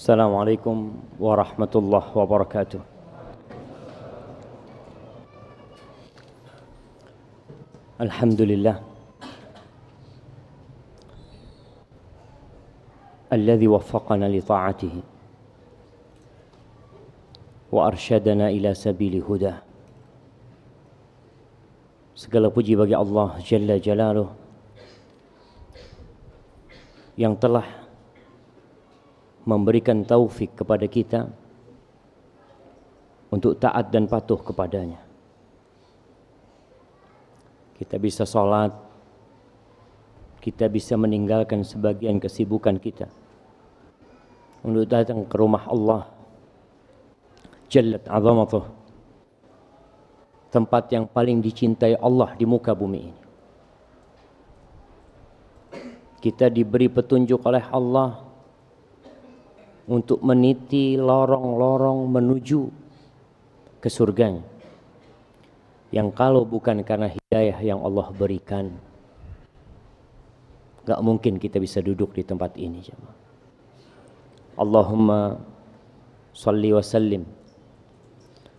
Assalamualaikum warahmatullahi wabarakatuh. Alhamdulillah alladzi waffaqana li ta'atihi wa arsyadana ila sabili huda. Segala puji bagi Allah Jalla Jalaluh yang telah memberikan taufik kepada kita untuk taat dan patuh kepadanya. Kita bisa sholat, kita bisa meninggalkan sebagian kesibukan kita untuk datang ke rumah Allah Jallat Azamatuh, tempat yang paling dicintai Allah di muka bumi ini. Kita diberi petunjuk oleh Allah untuk meniti lorong-lorong menuju ke surganya, yang kalau bukan karena hidayah yang Allah berikan, gak mungkin kita bisa duduk di tempat ini. Allahumma salli wa sallim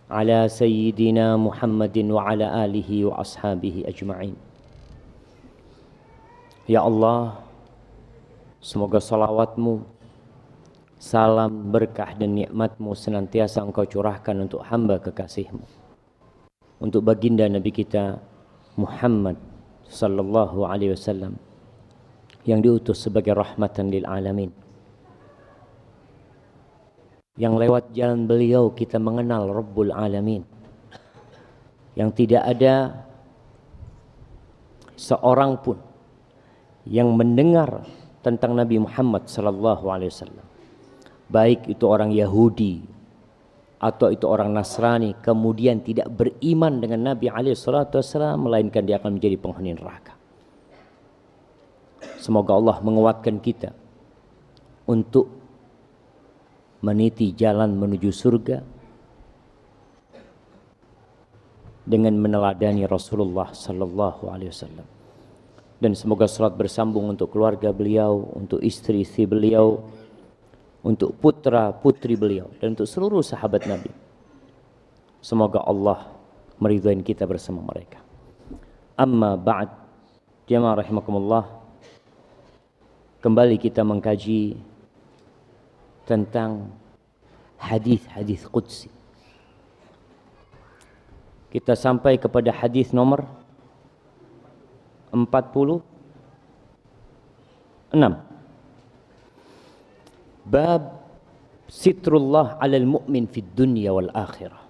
ala sayyidina Muhammadin wa ala alihi wa ashabihi ajma'in. Ya Allah, semoga salawatmu, salam, berkah dan nikmatmu senantiasa engkau curahkan untuk hamba kekasihmu, untuk baginda Nabi kita Muhammad sallallahu alaihi wasallam yang diutus sebagai rahmatan lil alamin, yang lewat jalan beliau kita mengenal Rabbul Alamin, yang tidak ada seorang pun yang mendengar tentang Nabi Muhammad sallallahu alaihi wasallam, baik itu orang Yahudi atau itu orang Nasrani, kemudian tidak beriman dengan Nabi SAW, melainkan dia akan menjadi penghuni neraka. Semoga Allah menguatkan kita untuk meniti jalan menuju surga dengan meneladani Rasulullah SAW. Dan semoga salat bersambung untuk keluarga beliau, untuk istri-istri beliau, untuk putra-putri beliau, dan untuk seluruh sahabat Nabi. Semoga Allah meridhai kita bersama mereka. Amma ba'd, jamaah rahimakumullah, kembali kita mengkaji tentang hadis-hadis qudsi. Kita sampai kepada hadis nomor 46. Bab sitrullah alal mu'min fid dunya wal akhirah.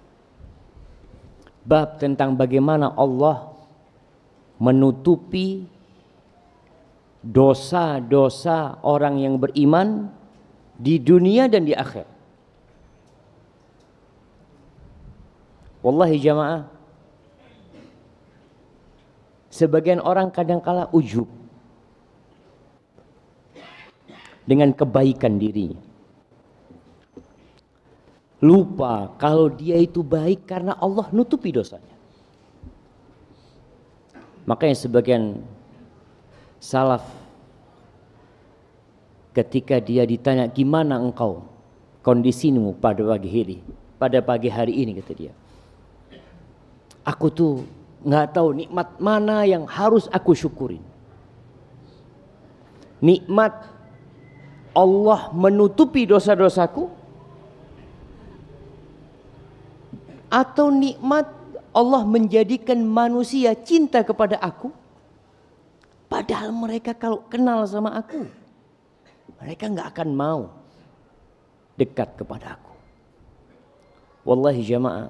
Bab tentang bagaimana Allah menutupi dosa-dosa orang yang beriman di dunia dan di akhir. Wallahi jamaah, sebagian orang kadangkala ujub dengan kebaikan dirinya, lupa kalau dia itu baik karena Allah nutupi dosanya. Makanya sebagian salaf ketika dia ditanya, gimana engkau kondisimu pada pagi hari ini, kata dia, aku tuh nggak tahu nikmat mana yang harus aku syukurin. Nikmat Allah menutupi dosa-dosaku, atau nikmat Allah menjadikan manusia cinta kepada aku, padahal mereka kalau kenal sama aku, mereka nggak akan mau dekat kepada aku. Wallahi jamaah,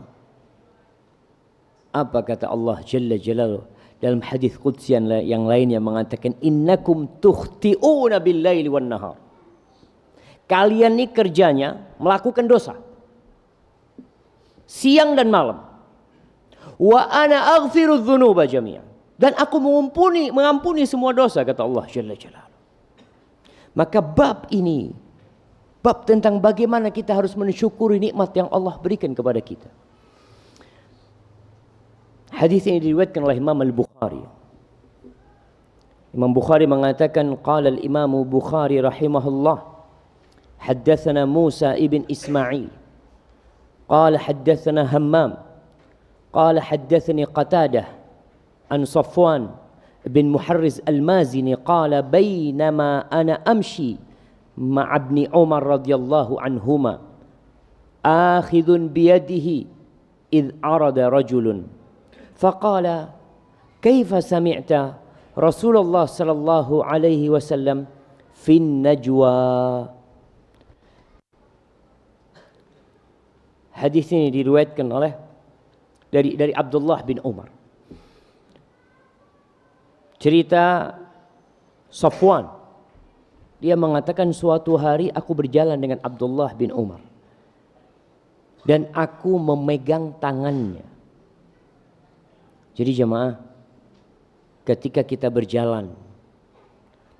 apa kata Allah Jalla Jalaluh dalam hadis qudsi yang lainnya mengatakan, innakum tukhti'una bil laili wan nahar. Kalian ini kerjanya melakukan dosa siang dan malam. Wa ana aghfiru dzunuba jami'an, dan aku mengampuni semua dosa, kata Allah Jalla Jalaluh. Maka bab ini bab tentang bagaimana kita harus mensyukuri nikmat yang Allah berikan kepada kita. Hadis ini diriwayatkan oleh Imam Al-Bukhari. Imam Bukhari mengatakan, qala al-Imam Bukhari rahimahullah, حدثنا موسى ابن إسماعيل قال حدثنا همام قال حدثني قتادة عن صفوان بن محرز المازني قال بينما أنا أمشي مع ابن عمر رضي الله عنهما آخذ بيده إذ عرض رجل فقال كيف سمعت رسول الله صلى الله عليه وسلم في النجوى. Hadis ini diriwayatkan oleh dari Abdullah bin Umar. Cerita Safwan. Dia mengatakan suatu hari aku berjalan dengan Abdullah bin Umar. Dan aku memegang tangannya. Jadi jemaah, ketika kita berjalan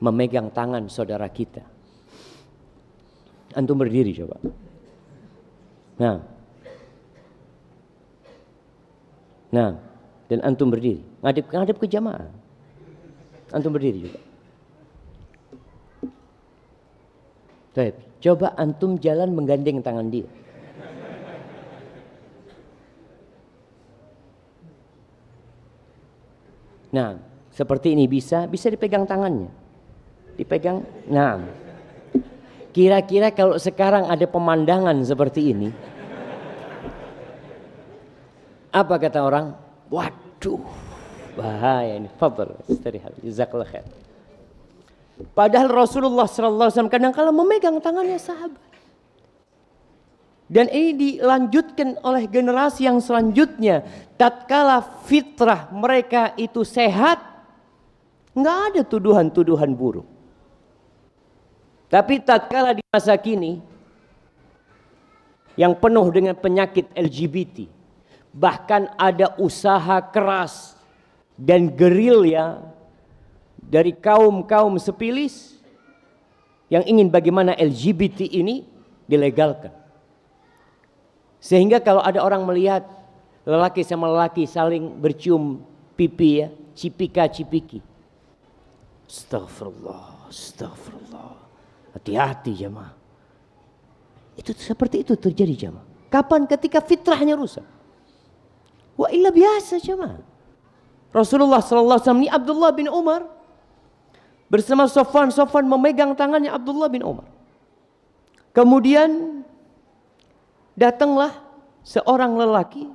memegang tangan saudara kita. Antum berdiri coba. Nah, dan antum berdiri, ngadep ke jamaah. Antum berdiri juga. Baik, coba antum jalan menggandeng tangan dia. Nah, seperti ini bisa dipegang tangannya. Dipegang. Nah, kira-kira kalau sekarang ada pemandangan seperti ini, apa kata orang? Waduh, bahaya ini. Fadhal, istirahat. Jazakallah khair. Padahal Rasulullah sallallahu alaihi wasallam kadang-kala memegang tangannya sahabat. Dan ini dilanjutkan oleh generasi yang selanjutnya. Tatkala fitrah mereka itu sehat, enggak ada tuduhan-tuduhan buruk. Tapi tatkala di masa kini yang penuh dengan penyakit LGBT, bahkan ada usaha keras dan gerilya dari kaum-kaum sepilis yang ingin bagaimana LGBT ini dilegalkan. Sehingga kalau ada orang melihat lelaki sama lelaki saling bercium pipi ya, cipika-cipiki. Astagfirullah, astagfirullah. Hati-hati jemaah. Itu seperti itu terjadi jemaah. Kapan? Ketika fitrahnya rusak. Wa illa biasa jemaah. Rasulullah sallallahu alaihi wasallam ini Abdullah bin Umar bersama Safwan memegang tangannya Abdullah bin Umar. Kemudian datanglah seorang lelaki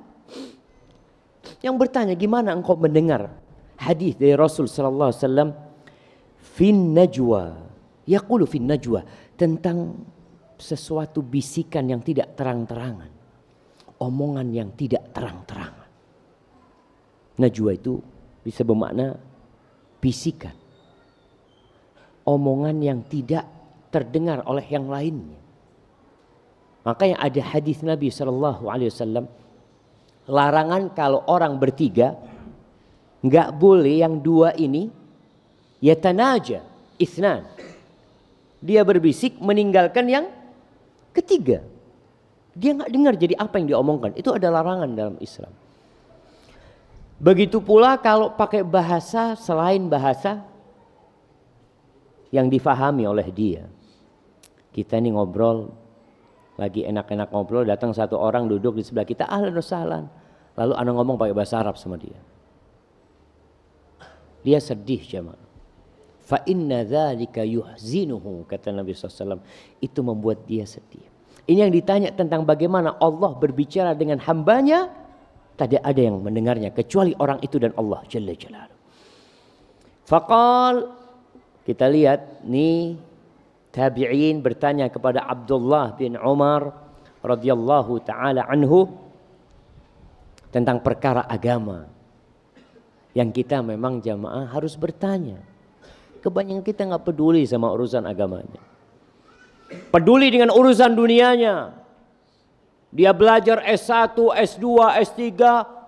yang bertanya, gimana engkau mendengar hadis dari Rasul sallallahu alaihi wasallam fin najwa, yaqulu fin najwa, tentang sesuatu bisikan yang tidak terang-terangan, omongan yang tidak terang-terangan. Najwa itu bisa bermakna bisikan, omongan yang tidak terdengar oleh yang lainnya. Makanya ada hadis Nabi sallallahu alaihi wasallam, larangan kalau orang bertiga, enggak boleh yang dua ini yatanaja itsnan, dia berbisik meninggalkan yang ketiga. Dia enggak dengar jadi apa yang diomongkan. Itu ada larangan dalam Islam. Begitu pula kalau pakai bahasa selain bahasa yang difahami oleh dia. Kita ini ngobrol, lagi enak-enak ngobrol, datang satu orang duduk di sebelah kita, ahlan wa sahlan. Lalu ana ngomong pakai bahasa Arab sama dia. Dia sedih jemaah. Fa inna dzalika yuhzinuhu, kata Nabi SAW. Itu membuat dia sedih. Ini yang ditanya tentang bagaimana Allah berbicara dengan hambanya. Tidak ada yang mendengarnya kecuali orang itu dan Allah Jalla Jalaluhu. Faqal, kita lihat nih tabi'in bertanya kepada Abdullah bin Umar radhiyallahu taala anhu tentang perkara agama yang kita memang jamaah harus bertanya. Kebanyakan kita nggak peduli sama urusan agamanya, peduli dengan urusan dunianya. Dia belajar S1, S2, S3,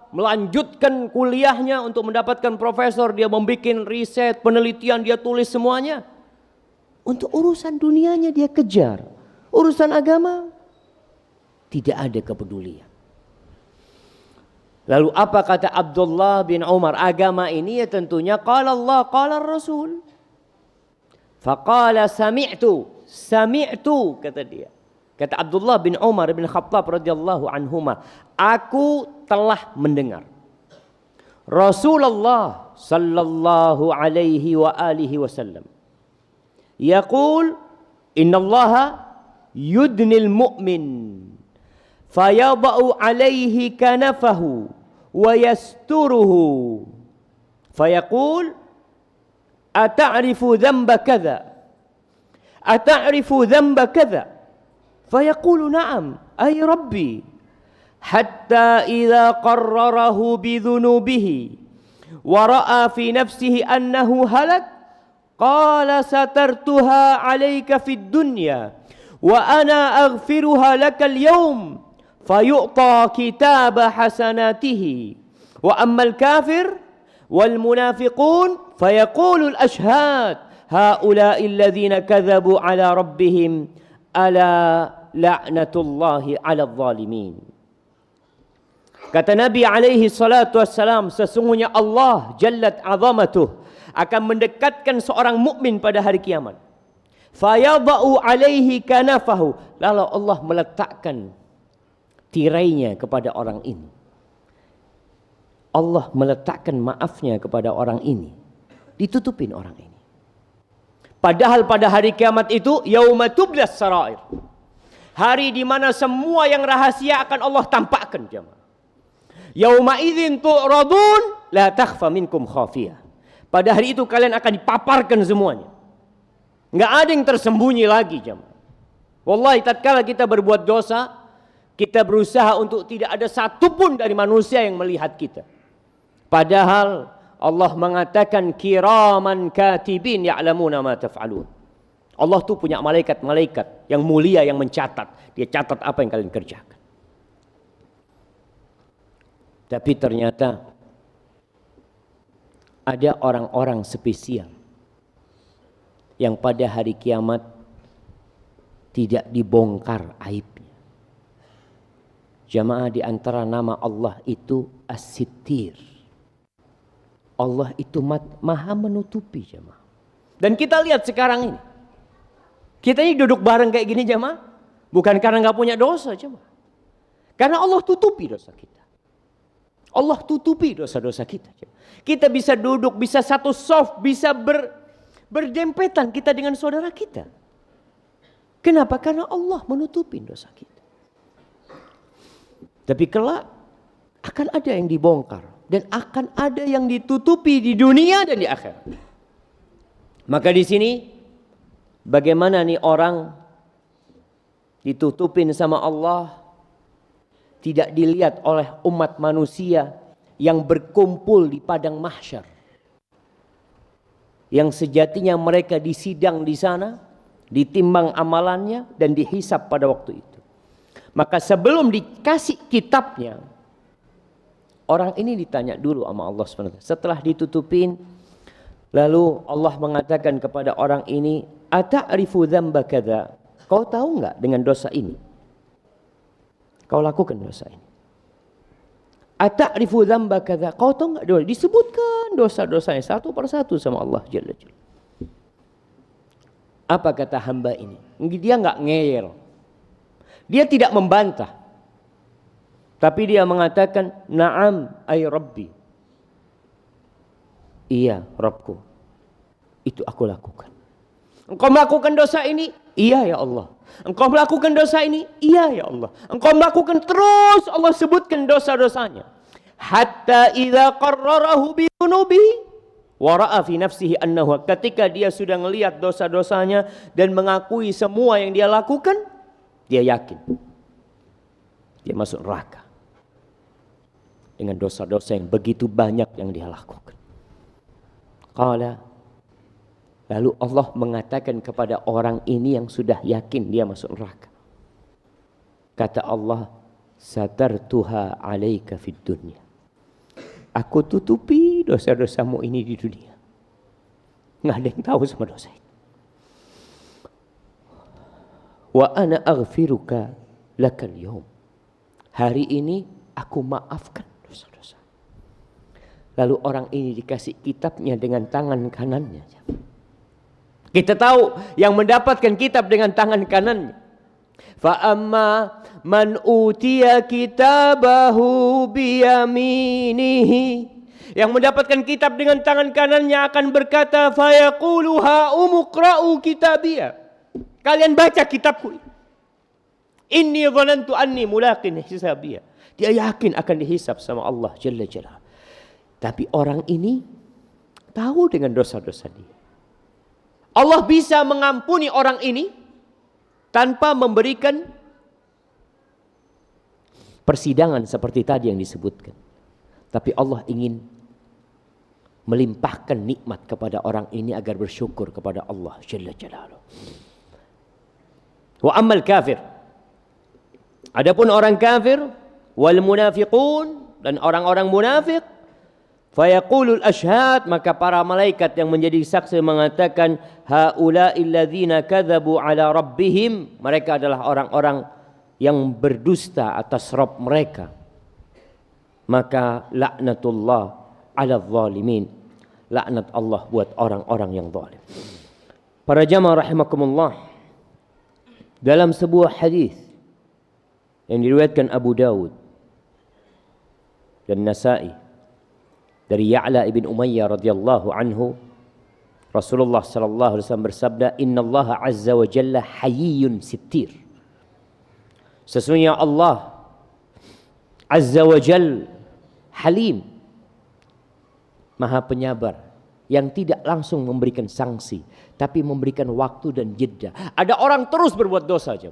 melanjutkan kuliahnya untuk mendapatkan profesor. Dia membuat riset, penelitian, dia tulis semuanya. Untuk urusan dunianya dia kejar. Urusan agama tidak ada kepedulian. Lalu apa kata Abdullah bin Umar? Agama ini ya tentunya qala Allah, qala Rasul. Faqala sami'tu. sami'tu, kata dia. Kata Abdullah bin Umar bin Khattab radhiyallahu anhuma, aku telah mendengar Rasulullah sallallahu alaihi wa alihi wasallam yaqul innallaha yudnil mu'min fayada'u alaihi kanafahu wa yasturuhu fayaqul ata'rifu dhanba kadha ata'rifu dhanba kadha fayaqulu na'am ay rabbi hatta idza qarrarahu bidhunubihi wa ra'a fi nafsihi annahu halak qala satartuha 'alayka fid dunya wa ana aghfiruha laka al-yawm fayu'ta kitaba hasanatihi wa ammal kafir wal munafiqun fayaqulu al-ashhad haula'i alladhina kadhabu 'ala rabbihim ala la'natullahi 'ala adh-dhalimin. Kata Nabi alaihi salatu wassalam, sesungguhnya Allah jallat azamatuh akan mendekatkan seorang mukmin pada hari kiamat. Fayada'u alaihi kanafahu, lalu Allah meletakkan tirainya kepada orang ini. Allah meletakkan maafnya kepada orang ini, ditutupin orang ini. Padahal pada hari kiamat itu yauma tublas sarair, hari di mana semua yang rahasia akan Allah tampakkan, jemaah. Yauma idzin tu'radun la takhfa minkum khafiyah. Pada hari itu kalian akan dipaparkan semuanya. Enggak ada yang tersembunyi lagi, jemaah. Wallahi tatkala kita berbuat dosa, kita berusaha untuk tidak ada satupun dari manusia yang melihat kita. Padahal Allah mengatakan kiraman katibin ya'lamuna ma taf'alun. Allah tuh punya malaikat-malaikat yang mulia yang mencatat. Dia catat apa yang kalian kerjakan. Tapi ternyata ada orang-orang spesial yang pada hari kiamat tidak dibongkar aibnya. Jamaah, di antara nama Allah itu As-Sittir. Allah itu maha menutupi, jamaah. Dan kita lihat sekarang ini. Kita ini duduk bareng kayak gini, jamaah. Bukan karena nggak punya dosa, jamaah. Karena Allah tutupi dosa kita. Allah tutupi dosa-dosa kita. Kita bisa duduk, bisa satu soft, bisa berdempetan kita dengan saudara kita. Kenapa? Karena Allah menutupi dosa kita. Tapi kelak akan ada yang dibongkar dan akan ada yang ditutupi di dunia dan di akhirat. Maka di sini bagaimana nih orang ditutupin sama Allah, tidak dilihat oleh umat manusia yang berkumpul di padang mahsyar, yang sejatinya mereka disidang di sana, ditimbang amalannya dan dihisap pada waktu itu. Maka sebelum dikasih kitabnya, orang ini ditanya dulu sama Allah SWT. Setelah ditutupin, lalu Allah mengatakan kepada orang ini, ata'rifu dzamba kadza? Kau tahu enggak dengan dosa ini? Kau lakukan dosa ini. Ata'rifu dzamba kadza? Kau tahu enggak dosa? Disebutkan dosa-dosanya satu persatu sama Allah Jalla Jalla. Apa kata hamba ini? Dia enggak ngeyel. Dia tidak membantah. Tapi dia mengatakan, na'am ay Rabbi. Iya, Rabbku. Itu aku lakukan. Engkau melakukan dosa ini? Iya ya Allah. Engkau melakukan dosa ini? Iya ya Allah. Engkau melakukan terus, Allah sebutkan dosa-dosanya. Hatta idza qarrarahu bi dhunubihi wa ra'a fi nafsihi annahu, ketika dia sudah melihat dosa-dosanya dan mengakui semua yang dia lakukan, dia yakin dia masuk neraka dengan dosa-dosa yang begitu banyak yang dia lakukan. Qala, lalu Allah mengatakan kepada orang ini yang sudah yakin dia masuk neraka. Kata Allah, satartuha 'alaika fid dunya. Aku tutupi dosa-dosamu ini di dunia. Nggak ada yang tahu sama dosa itu. Wa ana aghfiruka lakal yawm. Hari ini aku maafkan dosa-dosa. Lalu orang ini dikasih kitabnya dengan tangan kanannya. Kita tahu yang mendapatkan kitab dengan tangan kanannya. Fa amma man utiya kitabahu biyaminihi. Yang mendapatkan kitab dengan tangan kanannya akan berkata, fayaqulu ha'umuqra'u kitabiyah. Kalian baca kitabku. Inni dhanantu anni mulaqin hisabiyah. Dia yakin akan dihisab sama Allah Jalla Jalla. Tapi orang ini tahu dengan dosa-dosa dia. Allah bisa mengampuni orang ini tanpa memberikan persidangan seperti tadi yang disebutkan. Tapi Allah ingin melimpahkan nikmat kepada orang ini agar bersyukur kepada Allah Jalla Jalaluhu. Wa ammal kafir. Adapun orang kafir wal munafiqun dan orang-orang munafik, fayaqulul ashhad, maka para malaikat yang menjadi saksi mengatakan, haula'il ladzina kadzabu ala rabbihim, mereka adalah orang-orang yang berdusta atas Rabb mereka. Maka laknatullah ala zalimin, laknat Allah buat orang-orang yang zalim. Para jamaah rahimakumullah, dalam sebuah hadis yang diriwayatkan Abu Dawud dan Nasa'i dari Ya'la ibn Umayyah radhiyallahu anhu, Rasulullah sallallahu alaihi wasallam bersabda, innallaha azza wa jalla hayyun sittir. Sesungguhnya Allah azza wa jalla halim, maha penyabar, yang tidak langsung memberikan sanksi tapi memberikan waktu dan jeda. Ada orang terus berbuat dosa aja.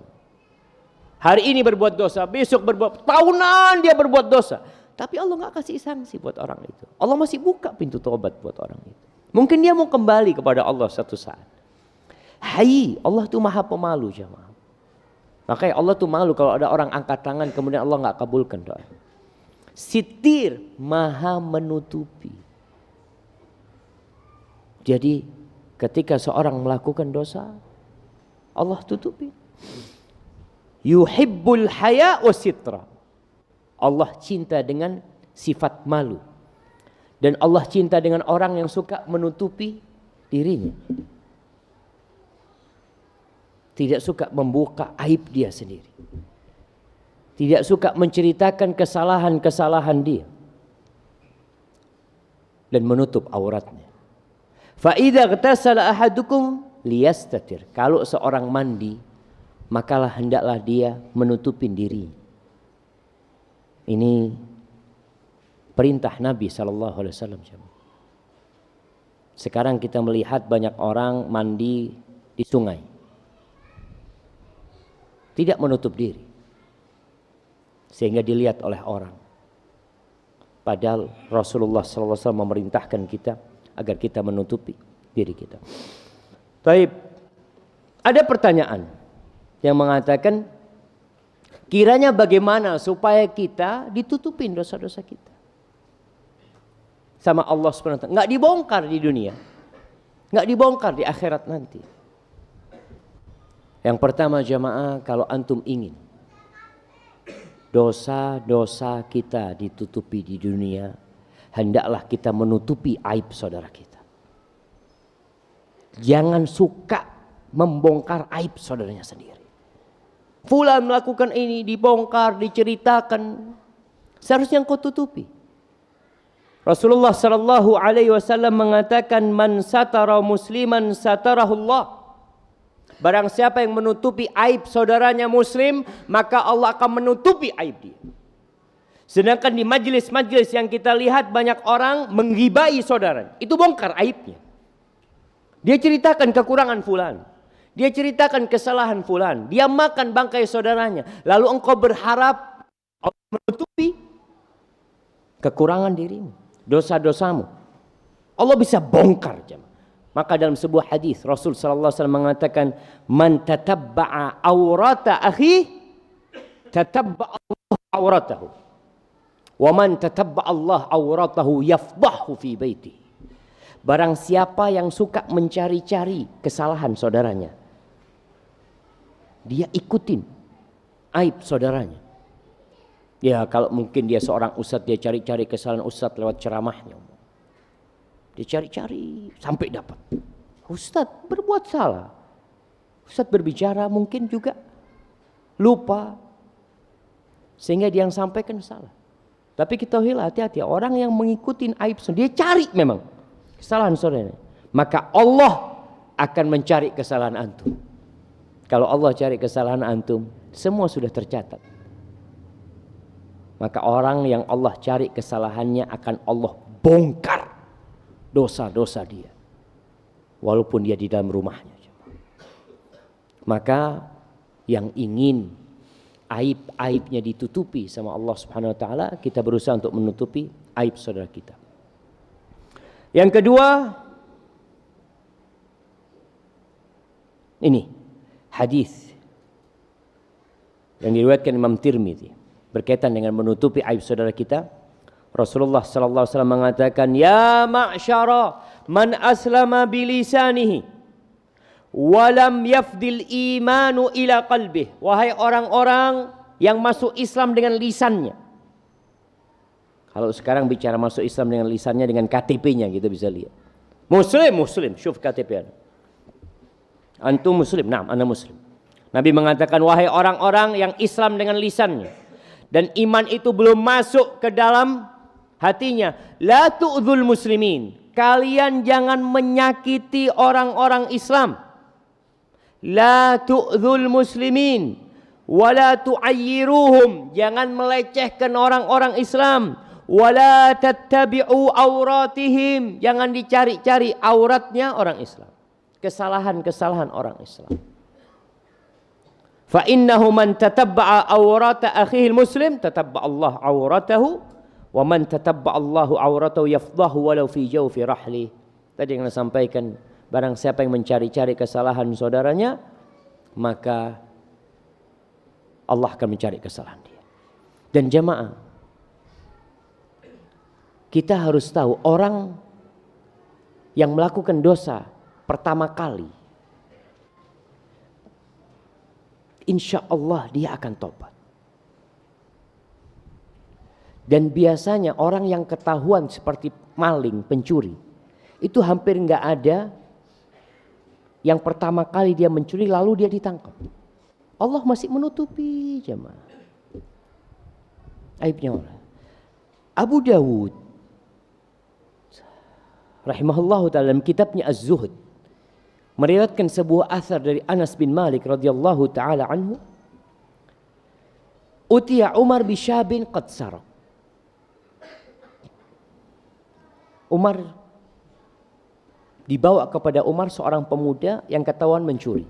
Hari ini berbuat dosa, besok berbuat, tahunan dia berbuat dosa. Tapi Allah nggak kasih sanksi buat orang itu. Allah masih buka pintu taubat buat orang itu. Mungkin dia mau kembali kepada Allah satu saat. Hayy, Allah tuh maha pemalu jemaah. Makanya Allah tuh malu kalau ada orang angkat tangan kemudian Allah nggak kabulkan doa. Sitir, maha menutupi. Jadi ketika seorang melakukan dosa, Allah tutupi. Yuhibbul haya wa sitra. Allah cinta dengan sifat malu. Dan Allah cinta dengan orang yang suka menutupi dirinya. Tidak suka membuka aib dia sendiri. Tidak suka menceritakan kesalahan-kesalahan dia. Dan menutup auratnya. Fa idza ightasala ahadukum liyastatir. Kalau seorang mandi, makalah hendaklah dia menutupi diri. Ini perintah Nabi SAW. Sekarang kita melihat banyak orang mandi di sungai, tidak menutup diri, sehingga dilihat oleh orang. Padahal Rasulullah SAW memerintahkan kita agar kita menutupi diri kita. Baik, ada pertanyaan yang mengatakan, kiranya bagaimana supaya kita ditutupin dosa-dosa kita sama Allah SWT? Nggak dibongkar di dunia, nggak dibongkar di akhirat nanti. Yang pertama jamaah, kalau antum ingin dosa-dosa kita ditutupi di dunia, hendaklah kita menutupi aib saudara kita. Jangan suka membongkar aib saudaranya sendiri. Fulan melakukan ini, dibongkar, diceritakan. Seharusnya engkau tutupi. Rasulullah sallallahu alaihi wasallam mengatakan, man satara musliman satarahullah. Barang siapa yang menutupi aib saudaranya muslim, maka Allah akan menutupi aib dia. Sedangkan di majelis-majelis yang kita lihat banyak orang menggibai saudara, itu bongkar aibnya. Dia ceritakan kekurangan fulan, dia ceritakan kesalahan fulan, dia makan bangkai saudaranya, lalu engkau berharap Allah menutupi kekurangan dirimu, dosa-dosamu. Allah bisa bongkar jemaah. Maka dalam sebuah hadis Rasul sallallahu alaihi wasallam mengatakan, man tatabba'a aurata akhi tatabba'a Allah auratahu. Wa man tatabba'a Allah auratahu yafdahu fi baiti. Barang siapa yang suka mencari-cari kesalahan saudaranya, dia ikutin aib saudaranya. Ya kalau mungkin dia seorang ustadz, dia cari-cari kesalahan ustadz lewat ceramahnya. Dia cari-cari sampai dapat. Ustadz berbuat salah. Ustadz berbicara mungkin juga lupa. Sehingga dia yang sampaikan salah. Tapi kita hati-hati, orang yang mengikuti aib dia cari memang kesalahan saudara. Maka Allah akan mencari kesalahan antum. Kalau Allah cari kesalahan antum, semua sudah tercatat. Maka orang yang Allah cari kesalahannya akan Allah bongkar dosa-dosa dia. Walaupun dia di dalam rumahnya. Maka yang ingin aib-aibnya ditutupi sama Allah Subhanahu wa taala, kita berusaha untuk menutupi aib saudara kita. Yang kedua, ini hadis yang diriwayatkan Imam Tirmidzi berkaitan dengan menutupi aib saudara kita. Rasulullah sallallahu alaihi wasallam mengatakan, "Ya ma'syara man aslama bilisanihi walam yafdil imanu ila qalbih." Wahai orang-orang yang masuk Islam dengan lisannya. Kalau sekarang bicara masuk Islam dengan lisannya, dengan KTP-nya kita bisa lihat. Muslim, syuf KTP. Antum muslim? Naam, ana muslim. Nabi mengatakan, wahai orang-orang yang Islam dengan lisannya dan iman itu belum masuk ke dalam hatinya, la tu'dzul muslimin. Kalian jangan menyakiti orang-orang Islam. La tu'dzul muslimin wala tu'ayyiruhum. Jangan melecehkan orang-orang Islam. Wala tattabi'u auratihim. Jangan dicari-cari auratnya orang Islam. Kesalahan-kesalahan orang Islam. Fa innahu man tatabba'a aurata akhihi muslim tatabba'a Allah auratahu wa man tatabba'a Allahu auratahu yafdahu walau fi jawfi rahli. Tadi yang saya sampaikan, barang siapa yang mencari-cari kesalahan saudaranya, maka Allah akan mencari kesalahan dia. Dan jamaah, kita harus tahu orang yang melakukan dosa pertama kali, insya Allah dia akan tobat. Dan biasanya orang yang ketahuan seperti maling, pencuri, itu hampir nggak ada yang pertama kali dia mencuri lalu dia ditangkap. Allah masih menutupi jemaah aibnya orang. Abu Dawud rahimahullahu ta'ala dalam kitabnya Az-Zuhd meriwayatkan sebuah asar dari Anas bin Malik radhiyallahu taala anhu, utiya Umar bi syabin qad saraq. Umar dibawa kepada Umar seorang pemuda yang ketahuan mencuri.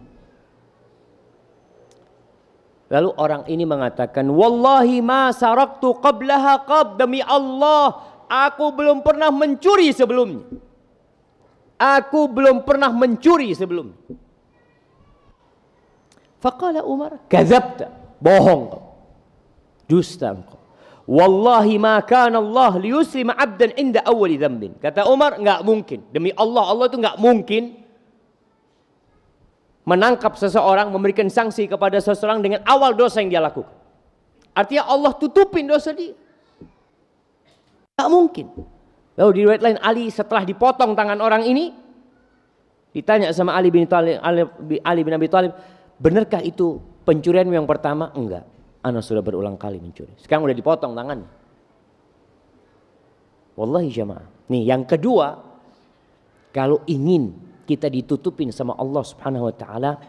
Lalu orang ini mengatakan, wallahi ma saraktu qablaha qab, demi Allah aku belum pernah mencuri sebelumnya. Aku belum pernah mencuri sebelumnya. Faqala Umar, kadzabta, bohong kau, dusta engkau. Wallahi ma kana Allah liyuslima 'abdan inda awwali dzambin. Kata Umar, enggak mungkin. Demi Allah, Allah itu enggak mungkin menangkap seseorang, memberikan sanksi kepada seseorang dengan awal dosa yang dia lakukan. Artinya Allah tutupin dosa dia. Enggak mungkin. Lalu di riwayat lain, Ali setelah dipotong tangan orang ini, ditanya sama Ali bin Abi Thalib, benarkah itu pencurian yang pertama? Enggak. Ana sudah berulang kali mencuri. Sekarang udah dipotong tangannya. Wallahi jamaah. Nih yang kedua, kalau ingin kita ditutupin sama Allah Subhanahu wa taala,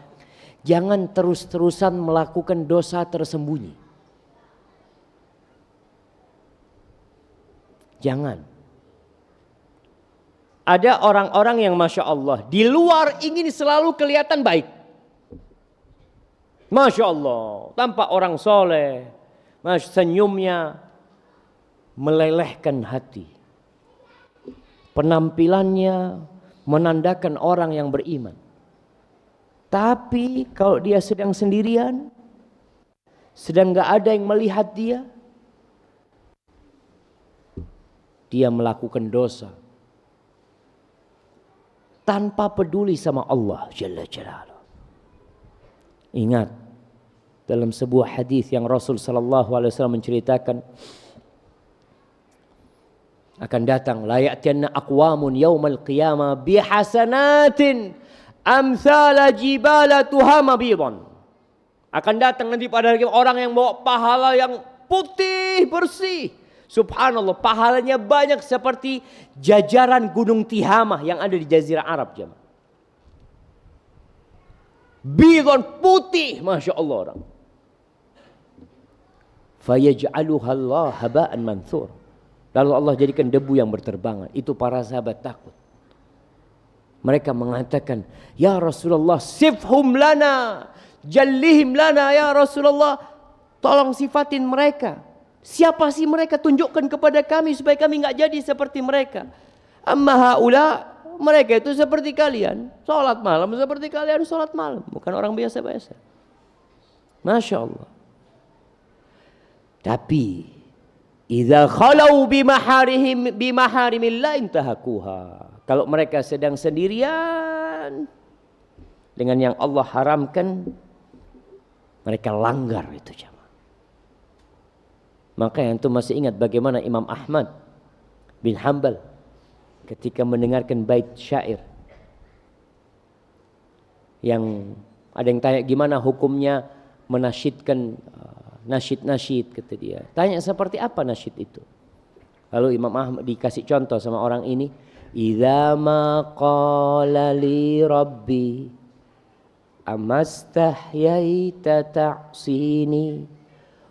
jangan terus-terusan melakukan dosa tersembunyi. Jangan. Ada orang-orang yang Masya Allah di luar ingin selalu kelihatan baik. Masya Allah, tampak orang soleh, senyumnya melelehkan hati. Penampilannya menandakan orang yang beriman. Tapi kalau dia sedang sendirian, sedang gak ada yang melihat dia melakukan dosa tanpa peduli sama Allah Jalla Jalaluh. Ingat, dalam sebuah hadis yang Rasul sallallahu alaihi wasallam menceritakan, Akan datang la ya'tiyanna aqwamun yaumal qiyamah bihasanatin amsala jibala tuhama bidon. Akan datang nanti pada hari orang yang bawa pahala yang putih bersih. Subhanallah, pahalanya banyak seperti jajaran gunung Tihamah yang ada di Jazirah Arab, jemaah. Bidon putih, masya Allah orang. Fayaj'aluha Allah haba'an manthur. Lalu Allah jadikan debu yang berterbangan. Itu para sahabat takut. Mereka mengatakan, ya Rasulullah, sifhum lana, jallihim lana ya Rasulullah. Tolong sifatin mereka. Siapa sih mereka? Tunjukkan kepada kami supaya kami enggak jadi seperti mereka. Amma haula, mereka itu seperti kalian. Salat malam seperti kalian salat malam. Bukan orang biasa-biasa. Masya Allah. Tapi idza khalau bimaharimillah intahakuha. Kalau mereka sedang sendirian dengan yang Allah haramkan, mereka langgar itu, jemaah. Maka yang itu masih ingat bagaimana Imam Ahmad bin Hanbal ketika mendengarkan bait syair yang ada yang tanya gimana hukumnya menasyidkan nasyid-nasyid, kata dia. Tanya seperti apa nasyid itu. Lalu Imam Ahmad dikasih contoh sama orang ini. Idza ma qala li rabbi amastahyaita ta'sini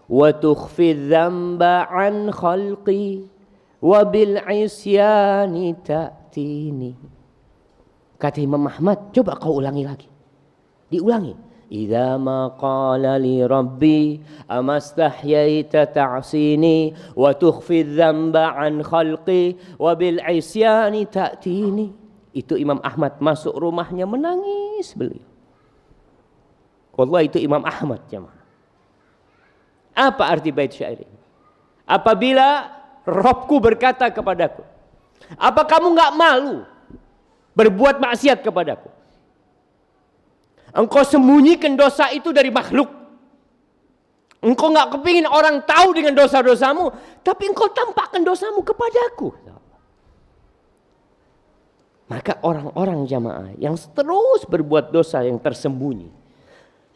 wa tukhfi dzamba an khalqi wa bil isyani ta'tini. Kata Imam Ahmad, coba kau ulangi lagi. Diulangi. Idza ma qala li rabbi amastahyaita ta'sini wa tukhfi dzamba an khalqi wa bil isyani ta'tini. Itu Imam Ahmad masuk rumahnya menangis beliau. Wallahi itu Imam Ahmad, jemaah. Apa arti bait syair ini? Apabila Rabbku berkata kepadaku, apa kamu enggak malu berbuat maksiat kepadaku? Engkau sembunyikan dosa itu dari makhluk. Engkau enggak kepingin orang tahu dengan dosa-dosamu, tapi engkau tampakkan dosamu kepadaku. Maka orang-orang jamaah yang terus berbuat dosa yang tersembunyi,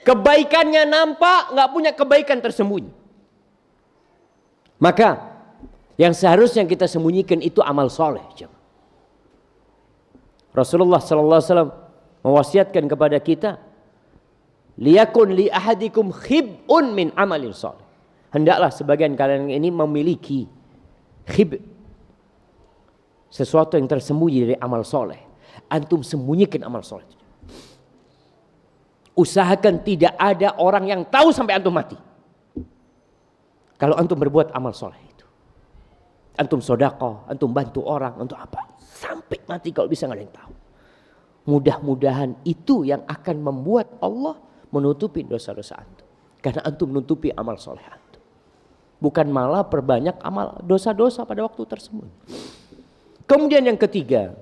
kebaikannya nampak, enggak punya kebaikan tersembunyi. Maka yang seharusnya kita sembunyikan itu amal soleh. Rasulullah sallallahu alaihi wasallam mewasiatkan kepada kita, liyakun li ahadikum khib'un min amalin soleh. Hendaklah sebagian kalian ini memiliki khib, sesuatu yang tersembunyi dari amal soleh. Antum sembunyikan amal soleh. Usahakan tidak ada orang yang tahu sampai antum mati. Kalau antum berbuat amal soleh itu, antum sedekah, antum bantu orang, untuk apa? Sampai mati kalau bisa nggak ada yang tahu. Mudah-mudahan itu yang akan membuat Allah menutupi dosa-dosa antum. Karena antum menutupi amal soleh antum. Bukan malah perbanyak amal dosa-dosa pada waktu tersembunyi. Kemudian yang ketiga,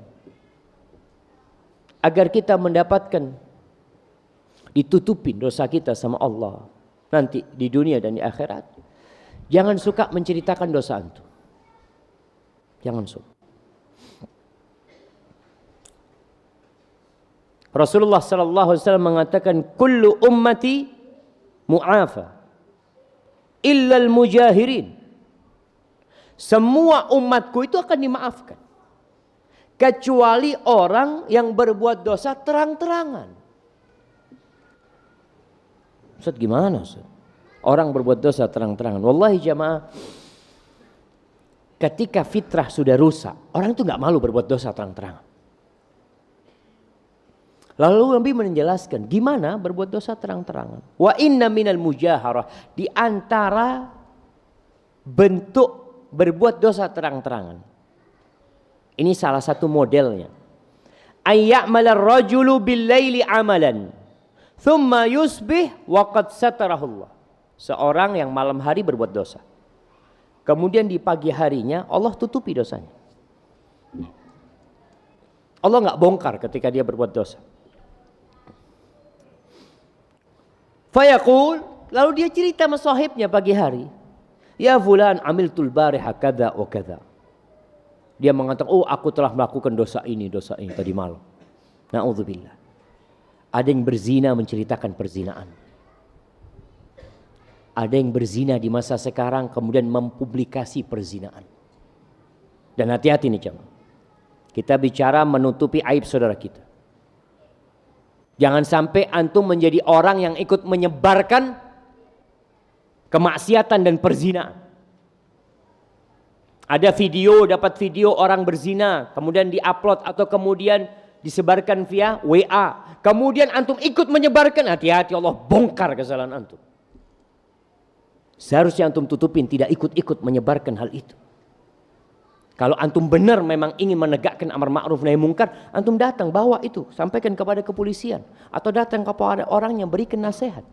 agar kita mendapatkan ditutupin dosa kita sama Allah nanti di dunia dan di akhirat, jangan suka menceritakan dosa antum. Jangan suka. Rasulullah sallallahu alaihi wasallam mengatakan, kullu ummati mu'afa illa al-mujahirin. Semua umatku itu akan dimaafkan kecuali orang yang berbuat dosa terang-terangan. Ustaz, gimana Ustaz? Orang berbuat dosa terang-terangan. Wallahi jamaah, ketika fitrah sudah rusak, orang itu enggak malu berbuat dosa terang-terangan. Lalu Nabi menjelaskan gimana berbuat dosa terang-terangan. Wa inna minal mujaharah, di antara bentuk berbuat dosa terang-terangan. Ini salah satu modelnya. Ayya'malar rajulu bil-laili amalan, thumma yusbih wa qad satarahullah. Seorang yang malam hari berbuat dosa, kemudian di pagi harinya Allah tutupi dosanya. Allah enggak bongkar ketika dia berbuat dosa. Fayaqul, lalu dia cerita sama sahibnya pagi hari, ya fulan amiltul bariha kadza wa kadza. Dia mengatakan, oh aku telah melakukan dosa ini tadi malam. Na'udzubillah. Ada yang berzina menceritakan perzinaan. Ada yang berzina di masa sekarang kemudian mempublikasi perzinaan. Dan hati-hati nih jemaah. Kita bicara menutupi aib saudara kita. Jangan sampai antum menjadi orang yang ikut menyebarkan kemaksiatan dan perzinaan. Ada video, dapat video orang berzina, kemudian diupload atau kemudian disebarkan via WA. Kemudian antum ikut menyebarkan, hati-hati Allah bongkar kesalahan antum. Seharusnya antum tutupin, tidak ikut-ikut menyebarkan hal itu. Kalau antum benar memang ingin menegakkan amar ma'ruf nahi mungkar, antum datang bawa itu, sampaikan kepada kepolisian atau datang kepada orang yang berikan nasihat.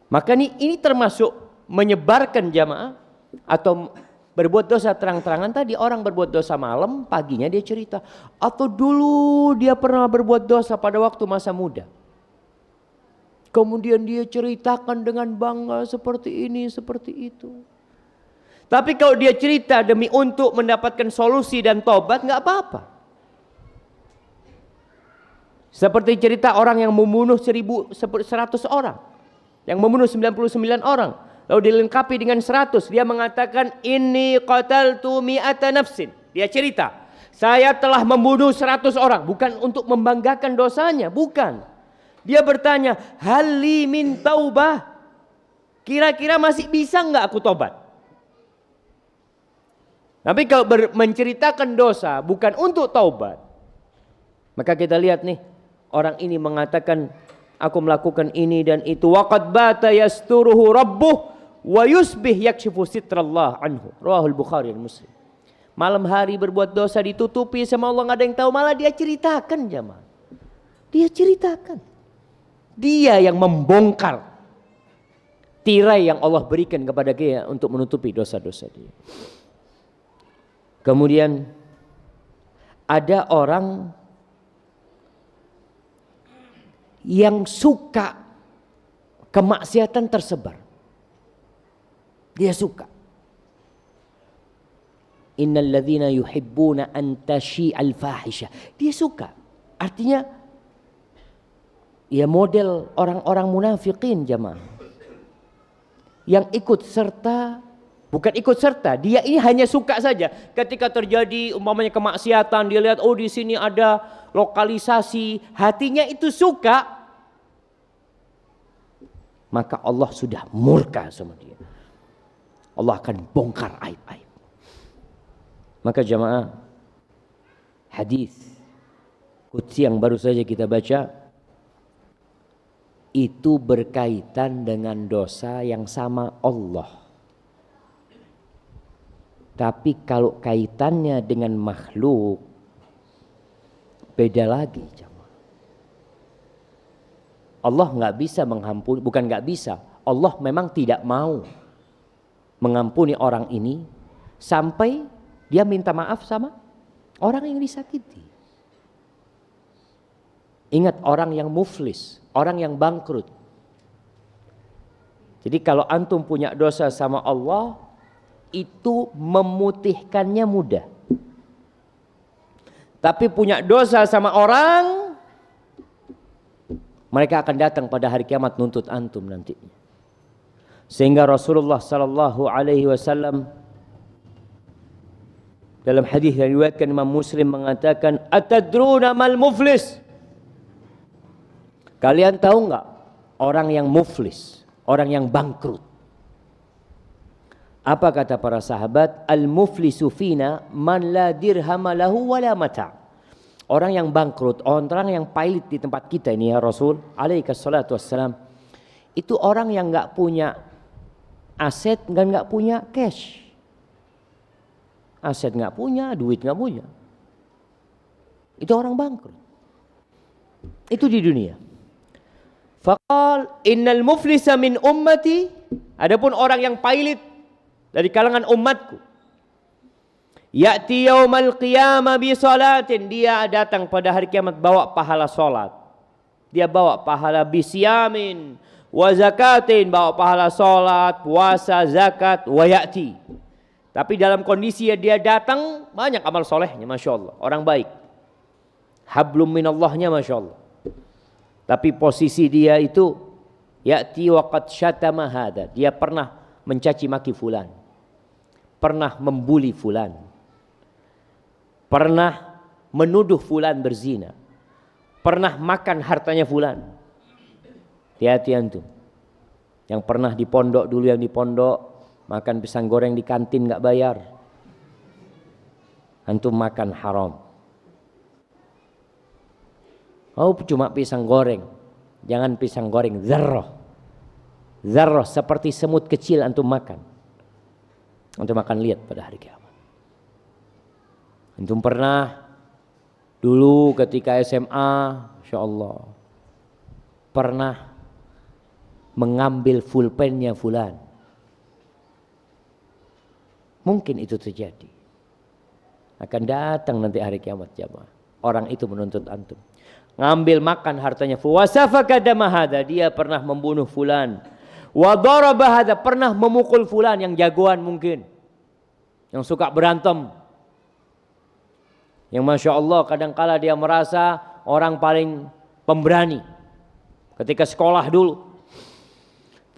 Maka ini termasuk menyebarkan jamaah atau berbuat dosa terang-terangan. Tadi orang berbuat dosa malam, paginya dia cerita. Atau dulu dia pernah berbuat dosa pada waktu masa muda. Kemudian dia ceritakan dengan bangga seperti ini, seperti itu. Tapi kalau dia cerita demi untuk mendapatkan solusi dan tobat, nggak apa-apa. Seperti cerita orang yang membunuh 100 orang. Yang membunuh 99 orang. Lalu dilengkapi dengan 100. Dia mengatakan, inni qataltu mi'ata nafsin. Dia cerita, saya telah membunuh 100 orang. Bukan untuk membanggakan dosanya, bukan. Dia bertanya, hali min taubah. Kira-kira masih bisa enggak aku tobat? Tapi kalau menceritakan dosa bukan untuk taubat, maka kita lihat nih, orang ini mengatakan, aku melakukan ini dan itu. Waqad bata yasturuhu rabbuh wa yusbih yakshifu sitrallah anhu. Rawahul Bukhari dan Muslim. Malam hari berbuat dosa ditutupi sama Allah, nggak ada yang tahu, malah dia ceritakan jamaah. Dia ceritakan. Dia yang membongkar tirai yang Allah berikan kepada dia untuk menutupi dosa-dosa dia. Kemudian ada orang yang suka kemaksiatan tersebar. Dia suka. Innal ladzina yuhibbuna an tashi'al fahisha. Dia suka. Artinya ya model orang-orang munafikin jamaah. Yang ikut serta, bukan ikut serta, dia ini hanya suka saja. Ketika terjadi umpamanya kemaksiatan, dia lihat oh di sini ada lokalisasi, hatinya itu suka. Maka Allah sudah murka sama dia. Allah akan bongkar aib-aib. Maka jamaah, hadis qudsi yang baru saja kita baca itu berkaitan dengan dosa yang sama Allah. Tapi kalau kaitannya dengan makhluk beda lagi jamaah. Allah nggak bisa mengampuni, bukan nggak bisa, Allah memang tidak mau mengampuni orang ini sampai dia minta maaf sama orang yang disakiti. Ingat, orang yang muflis, orang yang bangkrut. Jadi kalau antum punya dosa sama Allah, itu memutihkannya mudah. Tapi punya dosa sama orang, mereka akan datang pada hari kiamat nuntut antum nantinya. Sehingga Rasulullah sallallahu alaihi wasallam dalam hadis yang diriwayatkan Imam Muslim mengatakan, atadruna mal muflis? Kalian tahu enggak orang yang muflis, orang yang bangkrut? Apa kata para sahabat? Al muflisu fina man la dirhama lahu wala mata'. Orang yang bangkrut, orang yang pailit di tempat kita ini ya Rasul alaihi wassalatu wassalam, itu orang yang enggak punya aset dan nggak punya cash. Aset nggak punya, duit nggak punya. Itu orang bangkrut. Itu di dunia. Faqal innal muflisa min ummati. Adapun orang yang pailit dari kalangan umatku. Ya'ti yaumal qiyamah bi salatin. Dia datang pada hari kiamat bawa pahala salat. Dia bawa pahala bisyamin wa zakatin, bawa pahala salat, puasa, zakat, wa ya'ti. Tapi dalam kondisi dia datang, banyak amal solehnya, Masya Allah. Orang baik. Hablum minallahnya, Masya Allah. Tapi posisi dia itu, ya'ti waqad syatama hadha. Dia pernah mencaci maki fulan. Pernah membuli fulan. Pernah menuduh fulan berzina. Pernah makan hartanya fulan. Hati-hati antum. Yang pernah di pondok dulu, yang di pondok makan pisang goreng di kantin nggak bayar, antum makan haram. Oh, cuma pisang goreng, jangan pisang goreng zarrah. Zarrah seperti semut kecil antum makan. Antum akan lihat pada hari kiamat. Antum pernah dulu ketika SMA, Insya Allah, pernah mengambil pulpennya fulan. Mungkin itu terjadi. Akan datang nanti hari kiamat jamaah. Orang itu menuntut antum. Ngambil makan hartanya. Wasafaka dama hadza, dia pernah membunuh fulan. Wa daraba hadza, pernah memukul fulan yang jagoan mungkin. Yang suka berantem. Yang Masya Allah kadangkala dia merasa orang paling pemberani. Ketika sekolah dulu.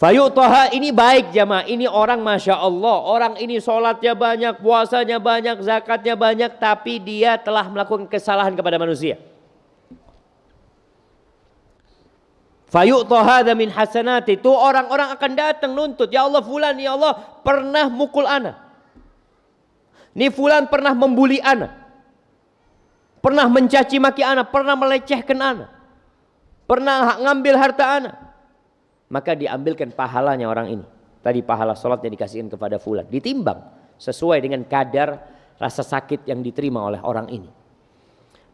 Fayu'taha, ini baik jamaah, ini orang Masya Allah, orang ini sholatnya banyak, puasanya banyak, zakatnya banyak, tapi dia telah melakukan kesalahan kepada manusia. Fayu'taha min hasanati, itu orang-orang akan datang nuntut, ya Allah fulan, ya Allah pernah mukul ana, ini fulan pernah membuli ana, pernah mencaci maki ana, pernah melecehkan ana, pernah ngambil harta ana. Maka diambilkan pahalanya orang ini. Tadi pahala sholatnya dikasihkan kepada fulan. Ditimbang sesuai dengan kadar rasa sakit yang diterima oleh orang ini.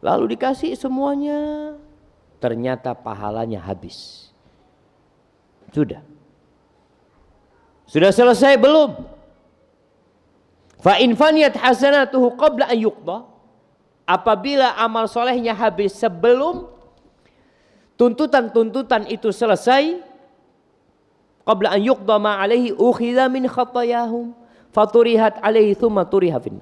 Lalu dikasih semuanya. Ternyata pahalanya habis. Sudah selesai belum? Fa in faniyat hasanatuhu qabla an yuqda. Apabila amal solehnya habis sebelum tuntutan-tuntutan itu selesai, qabla an yuqda ma alaihi ukhidha min khatayahum faturihat alaihi thumma turiha fin.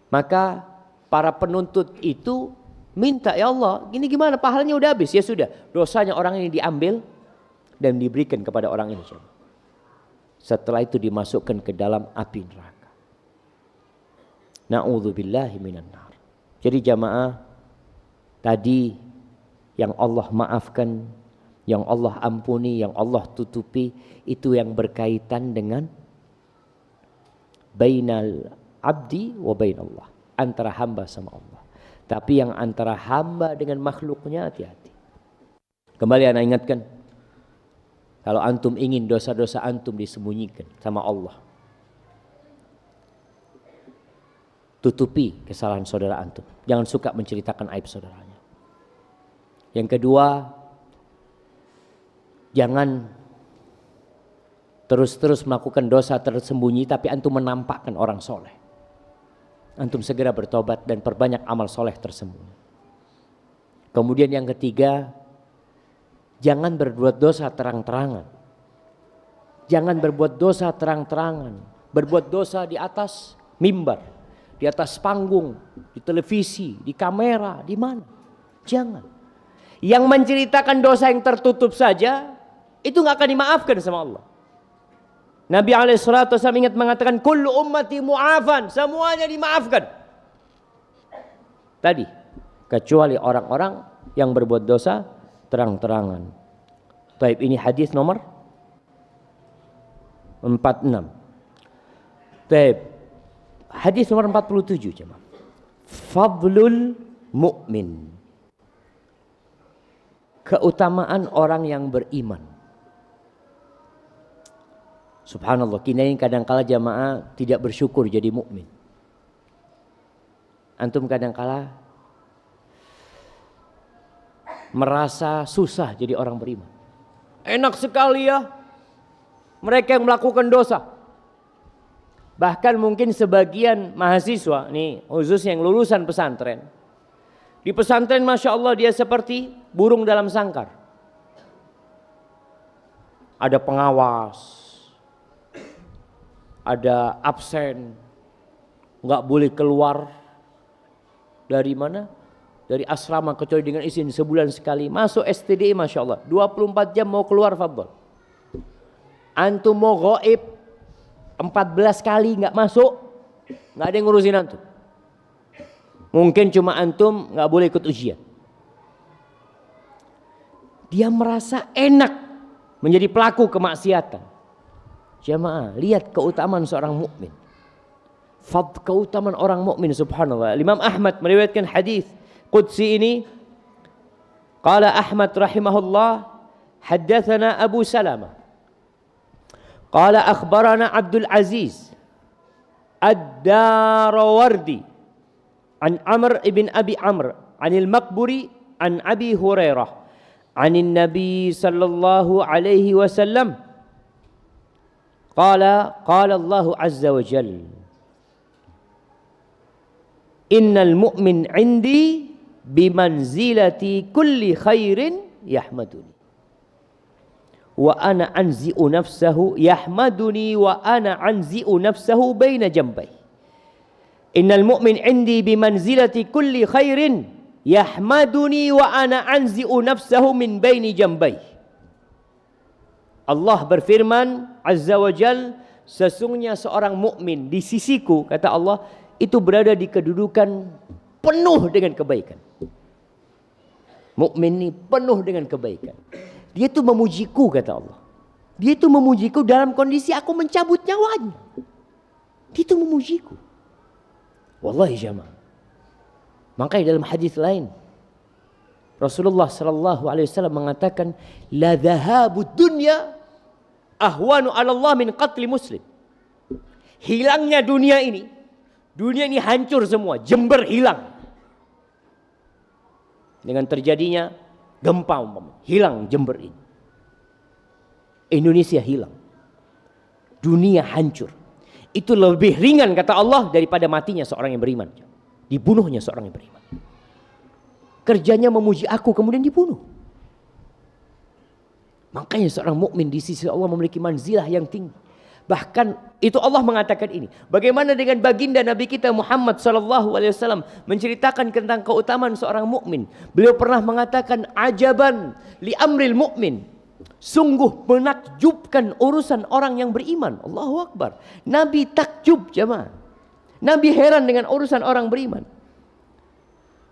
Maka para penuntut itu minta, ya Allah, gini gimana, pahalanya udah habis. Ya sudah, dosanya orang ini diambil dan diberikan kepada orang ini. Setelah itu dimasukkan ke dalam api neraka. Na'udzubillahi minan nar. Jadi jamaah, tadi yang Allah maafkan, yang Allah ampuni, yang Allah tutupi, itu yang berkaitan dengan bainal abdi wa bainallah, antara hamba sama Allah. Tapi yang antara hamba dengan makhluknya, hati-hati. Kembali anak ingatkan, kalau antum ingin dosa-dosa antum disembunyikan sama Allah, tutupi kesalahan saudara antum. Jangan suka menceritakan aib saudaranya. Yang kedua, jangan terus-terus melakukan dosa tersembunyi tapi antum menampakkan orang soleh. Antum segera bertobat dan perbanyak amal soleh tersembunyi. Kemudian yang ketiga, jangan berbuat dosa terang-terangan. Jangan berbuat dosa terang-terangan. Berbuat dosa di atas mimbar, di atas panggung, di televisi, di kamera, di mana. Jangan. Yang menceritakan dosa yang tertutup saja, itu nggak akan dimaafkan sama Allah. Nabi SAW ingat mengatakan, kullu ummati mu'afan, semuanya dimaafkan. Tadi, kecuali orang-orang yang berbuat dosa terang-terangan. Baik, ini hadis nomor 46. Baik, hadis nomor 47 jemaah. Fadlul mu'min, keutamaan orang yang beriman. Subhanallah, kita ini kadangkala jamaah tidak bersyukur jadi mukmin. Antum kadangkala merasa susah jadi orang beriman. Enak sekali ya mereka yang melakukan dosa. Bahkan mungkin sebagian mahasiswa nih, khususnya yang lulusan pesantren. Di pesantren Masya Allah dia seperti burung dalam sangkar. Ada pengawas, ada absen, nggak boleh keluar dari mana? Dari asrama kecuali dengan izin sebulan sekali. Masuk STDI Masya Allah 24 jam mau keluar fadhol. Antum mau gaib 14 kali nggak masuk, nggak ada yang ngurusin antum. Mungkin cuma antum nggak boleh ikut ujian. Dia merasa enak menjadi pelaku kemaksiatan. Jamaah, lihat keutamaan seorang mukmin. Keutamaan orang mukmin, subhanallah. Imam Ahmad meriwayatkan hadis qudsi ini. Qala Ahmad rahimahullah, haddatsana Abu Salamah. Qala akhbarana Abdul Aziz Ad-Darawardi an Amr ibn Abi Amr anil Maqburi an Abi Hurairah anin Nabi sallallahu alaihi wasallam qala Allah azza wa jalla innal mu'min 'indi bimanzilati kulli khairin yahmaduni wa ana anzi'u nafsahu yahmaduni wa ana anzi'u nafsahu baina jambai. Innal mu'min 'indi bimanzilati kulli khairin yahmaduni wa ana anzi'u nafsahu min baini jambai. Allah berfirman azza wa jal, sesungguhnya seorang mukmin di sisiku, kata Allah, itu berada di kedudukan penuh dengan kebaikan. Mukmin ini penuh dengan kebaikan. Dia itu memujiku, kata Allah. Dia itu memujiku dalam kondisi aku mencabut nyawanya. Dia itu memujiku. Wallahi jamaah. Makanya dalam hadis lain Rasulullah sallallahu alaihi wasallam mengatakan, la dhahabud dunya ahwanu 'ala Allah min qatli muslim. Hilangnya dunia ini hancur semua, Jember hilang. Dengan terjadinya gempa umpamanya, hilang Jember ini. Indonesia hilang. Dunia hancur. Itu lebih ringan kata Allah daripada matinya seorang yang beriman. Dibunuhnya seorang yang beriman. Kerjanya memuji aku kemudian dibunuh. Makanya seorang mukmin di sisi Allah memiliki manzilah yang tinggi. Bahkan itu Allah mengatakan ini. Bagaimana dengan baginda Nabi kita Muhammad sallallahu alaihi wasallam menceritakan tentang keutamaan seorang mukmin. Beliau pernah mengatakan, ajaban li amril mukmin. Sungguh menakjubkan urusan orang yang beriman. Allahu Akbar. Nabi takjub jemaah. Nabi heran dengan urusan orang beriman.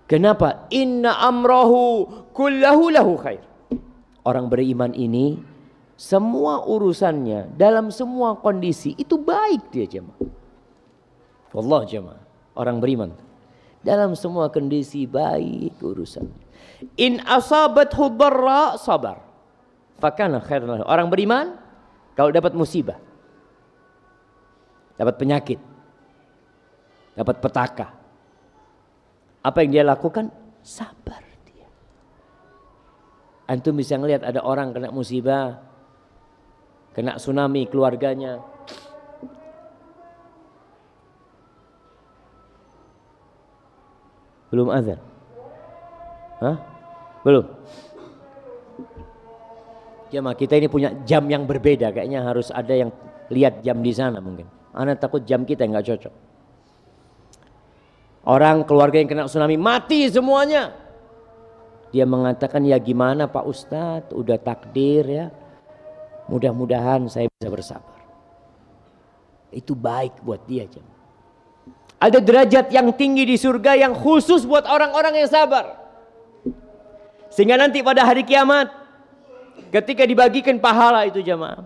Kenapa? Inna amrahu kullahu lahu khair. Orang beriman ini semua urusannya dalam semua kondisi itu baik dia jemaah. Wallah jemaah, orang beriman dalam semua kondisi baik urusannya. In asabathu dharra sabar fakana khairan lahu. Orang beriman kalau dapat musibah, dapat penyakit, dapat petaka, apa yang dia lakukan? Sabar dia. Antum bisa ngelihat ada orang kena musibah, kena tsunami keluarganya. Belum azan? Hah? Belum? Jamaah kita ini punya jam yang berbeda. Kayaknya harus ada yang lihat jam di sana mungkin. Ana takut jam kita nggak cocok. Orang keluarga yang kena tsunami mati semuanya. Dia mengatakan, ya gimana Pak Ustadz, udah takdir ya. Mudah-mudahan saya bisa bersabar. Itu baik buat dia. Ada derajat yang tinggi di surga yang khusus buat orang-orang yang sabar. Sehingga nanti pada hari kiamat, ketika dibagikan pahala itu jemaah,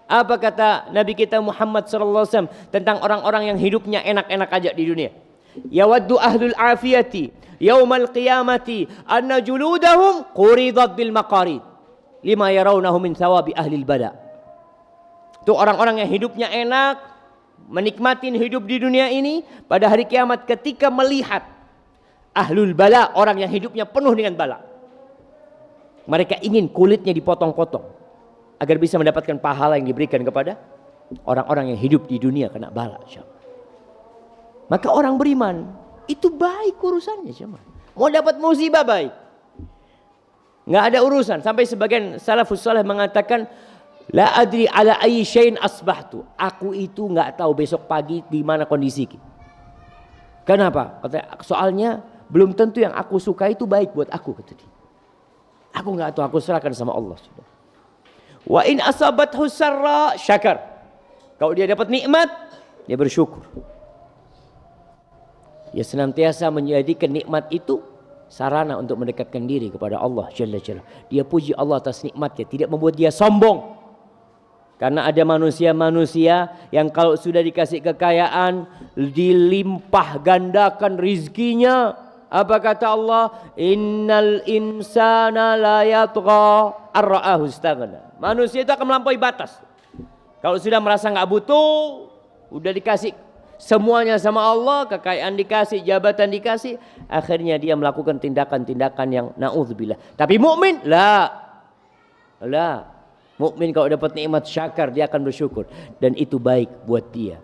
apa kata Nabi kita Muhammad SAW tentang orang-orang yang hidupnya enak-enak aja di dunia? Yawaddu ahlul afiyati yaumal qiyamati anna juludahum quridat bil maqarid lima yarawnahu min thawabi ahlil bala. Itu orang-orang yang hidupnya enak, menikmatin hidup di dunia ini, pada hari kiamat ketika melihat ahlul bala, orang yang hidupnya penuh dengan bala, mereka ingin kulitnya dipotong-potong agar bisa mendapatkan pahala yang diberikan kepada orang-orang yang hidup di dunia kena bala. Maka orang beriman itu baik urusannya. Mau dapat musibah baik, nggak ada urusan. Sampai sebagian salafus saleh mengatakan, la adri ala ayyi syai'in asbahtu. Aku itu nggak tahu besok pagi di mana kondisiku. Kenapa? Kata, soalnya belum tentu yang aku suka itu baik buat aku, kata dia. Aku nggak tahu, aku serahkan sama Allah. Wa in asabathu sarra syakar. Kalau dia dapat nikmat, dia bersyukur. Dia senantiasa menjadikan nikmat itu sarana untuk mendekatkan diri kepada Allah Jalla Jalla. Dia puji Allah atas nikmatnya, tidak membuat dia sombong. Karena ada manusia-manusia yang kalau sudah dikasih kekayaan, dilimpah gandakan rizkinya. Apa kata Allah? Innal insana la yatgha ar-ra'ahu istaghna. Manusia itu akan melampaui batas. Kalau sudah merasa nggak butuh, udah dikasih semuanya sama Allah, kekayaan dikasih, jabatan dikasih, akhirnya dia melakukan tindakan-tindakan yang naudzubillah. Tapi mukmin la. Mukmin kalau dapat nikmat syakar, dia akan bersyukur dan itu baik buat dia.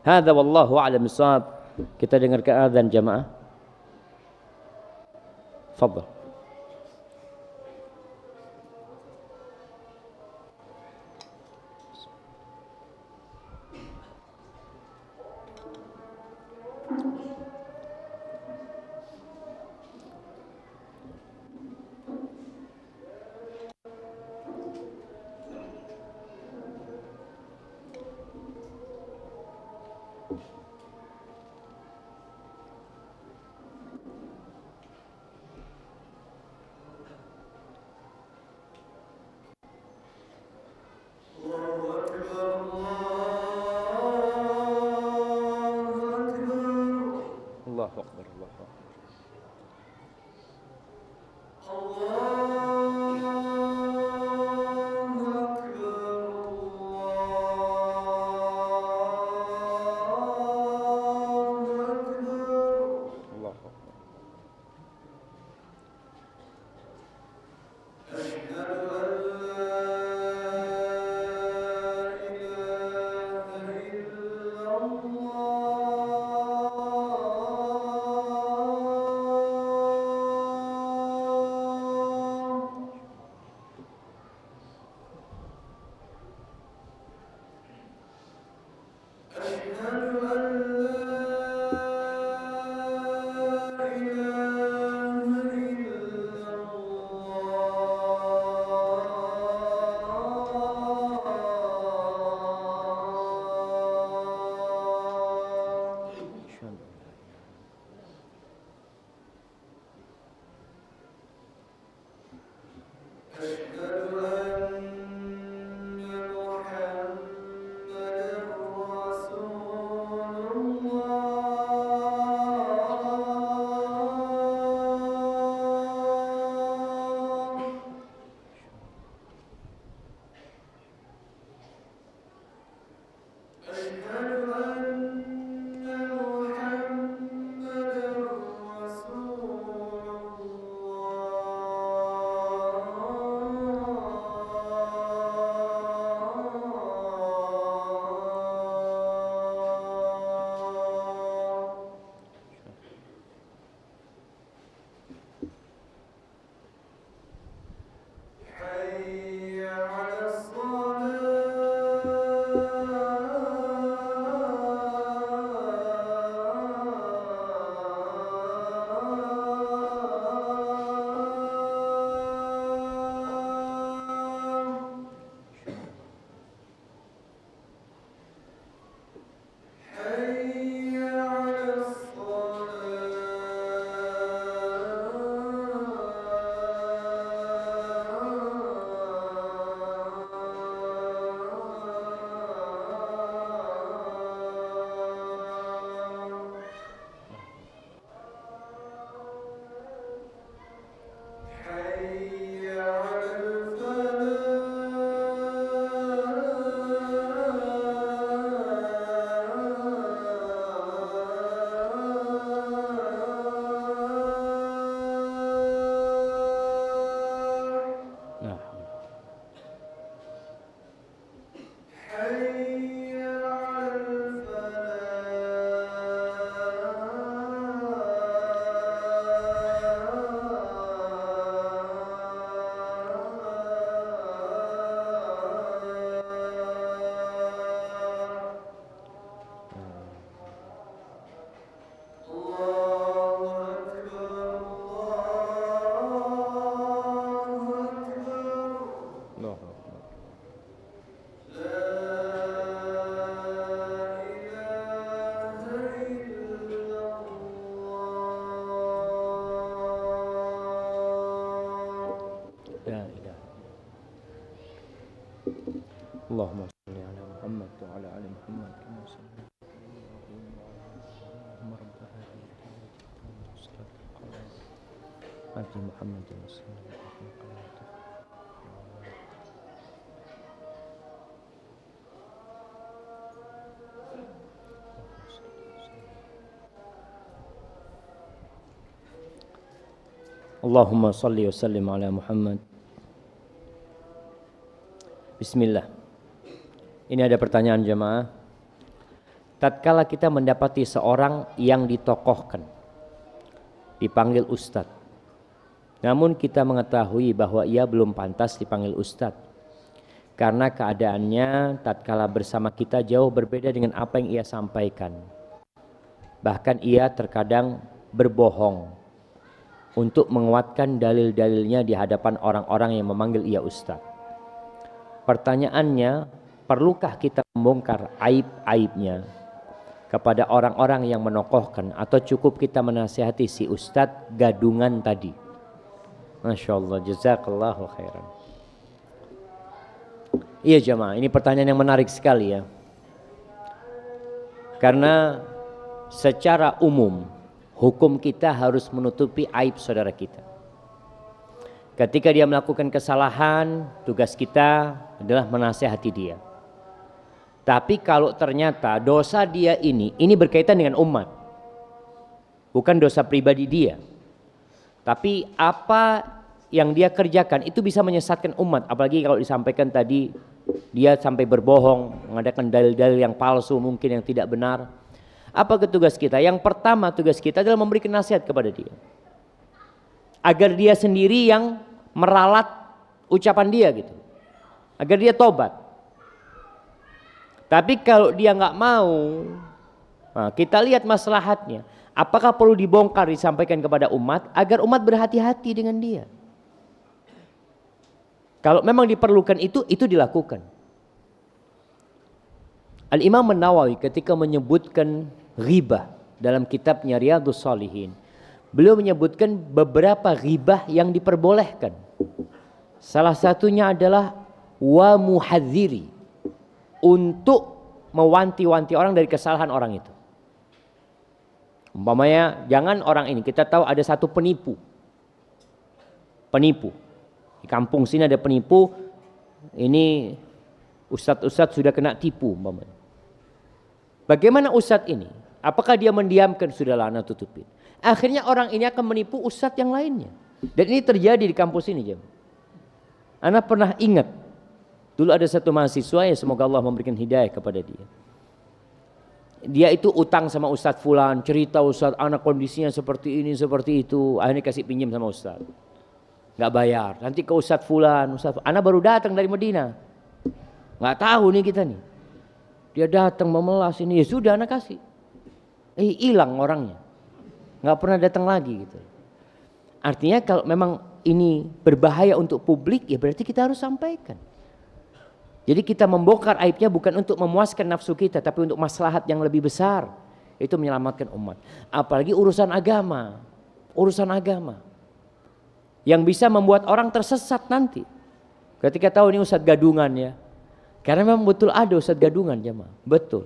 Hadza wallahu a'lam bissawab. Kita dengarkan azan jamaah. Fadhal. Allahu akbar, Allahu akbar. Allahu akbar. Allahumma shalli ala Muhammad wa ala ali Muhammad kama shallaita ala Ibrahim wa ala ali Ibrahim rabbana Ati Muhammad wa sallallahu alaihi Allahumma salli wa sallim ala Muhammad. Bismillah. Ini ada pertanyaan jemaah. Tatkala kita mendapati seorang yang ditokohkan, dipanggil ustadz, namun kita mengetahui bahwa ia belum pantas dipanggil ustadz karena keadaannya tatkala bersama kita jauh berbeda dengan apa yang ia sampaikan. Bahkan ia terkadang berbohong untuk menguatkan dalil-dalilnya di hadapan orang-orang yang memanggil ia ustadz. Pertanyaannya, perlukah kita membongkar aib-aibnya kepada orang-orang yang menokohkan, atau cukup kita menasihati si ustadz gadungan tadi? Masya Allah, jazakallahu khairan. Iya jemaah, ini pertanyaan yang menarik sekali ya. Karena secara umum hukum kita harus menutupi aib saudara kita. Ketika dia melakukan kesalahan, tugas kita adalah menasihati dia. Tapi kalau ternyata dosa dia ini berkaitan dengan umat, bukan dosa pribadi dia, tapi apa yang dia kerjakan itu bisa menyesatkan umat. Apalagi kalau disampaikan tadi dia sampai berbohong, mengadakan dalil-dalil yang palsu, mungkin yang tidak benar. Apa tugas kita? Yang pertama tugas kita adalah memberikan nasihat kepada dia, agar dia sendiri yang meralat ucapan dia gitu, agar dia tobat. Tapi kalau dia nggak mau, nah kita lihat maslahatnya. Apakah perlu dibongkar, disampaikan kepada umat agar umat berhati-hati dengan dia? Kalau memang diperlukan itu dilakukan. Al-Imam An-Nawawi ketika menyebutkan ghibah dalam kitabnya Riyadhus Shalihin, beliau menyebutkan beberapa ghibah yang diperbolehkan. Salah satunya adalah wa muhadziri, untuk mewanti-wanti orang dari kesalahan orang itu. Umpamanya jangan orang ini, kita tahu ada satu penipu. Di kampung sini ada penipu, ini ustadz-ustadz sudah kena tipu umpamanya. Bagaimana ustadz ini? Apakah dia mendiamkan, sudahlah ana tutupin. Akhirnya orang ini akan menipu ustadz yang lainnya. Dan ini terjadi di kampus ini. Ana pernah ingat, dulu ada satu mahasiswa yang semoga Allah memberikan hidayah kepada dia. Dia itu utang sama ustadz fulan, cerita ustadz anak kondisinya seperti ini, seperti itu. Akhirnya kasih pinjam sama ustadz, nggak bayar. Nanti ke ustadz fulan, anak baru datang dari Medina, nggak tahu nih kita nih. Dia datang memelas ini, ya sudah anak kasih. Hilang orangnya, nggak pernah datang lagi gitu. Artinya kalau memang ini berbahaya untuk publik, ya berarti kita harus sampaikan. Jadi kita membongkar aibnya bukan untuk memuaskan nafsu kita, tapi untuk maslahat yang lebih besar, itu menyelamatkan umat. Apalagi urusan agama yang bisa membuat orang tersesat nanti. Ketika tahu ini ustadz gadungan ya, karena memang betul ada ustadz gadungan jemaah, betul.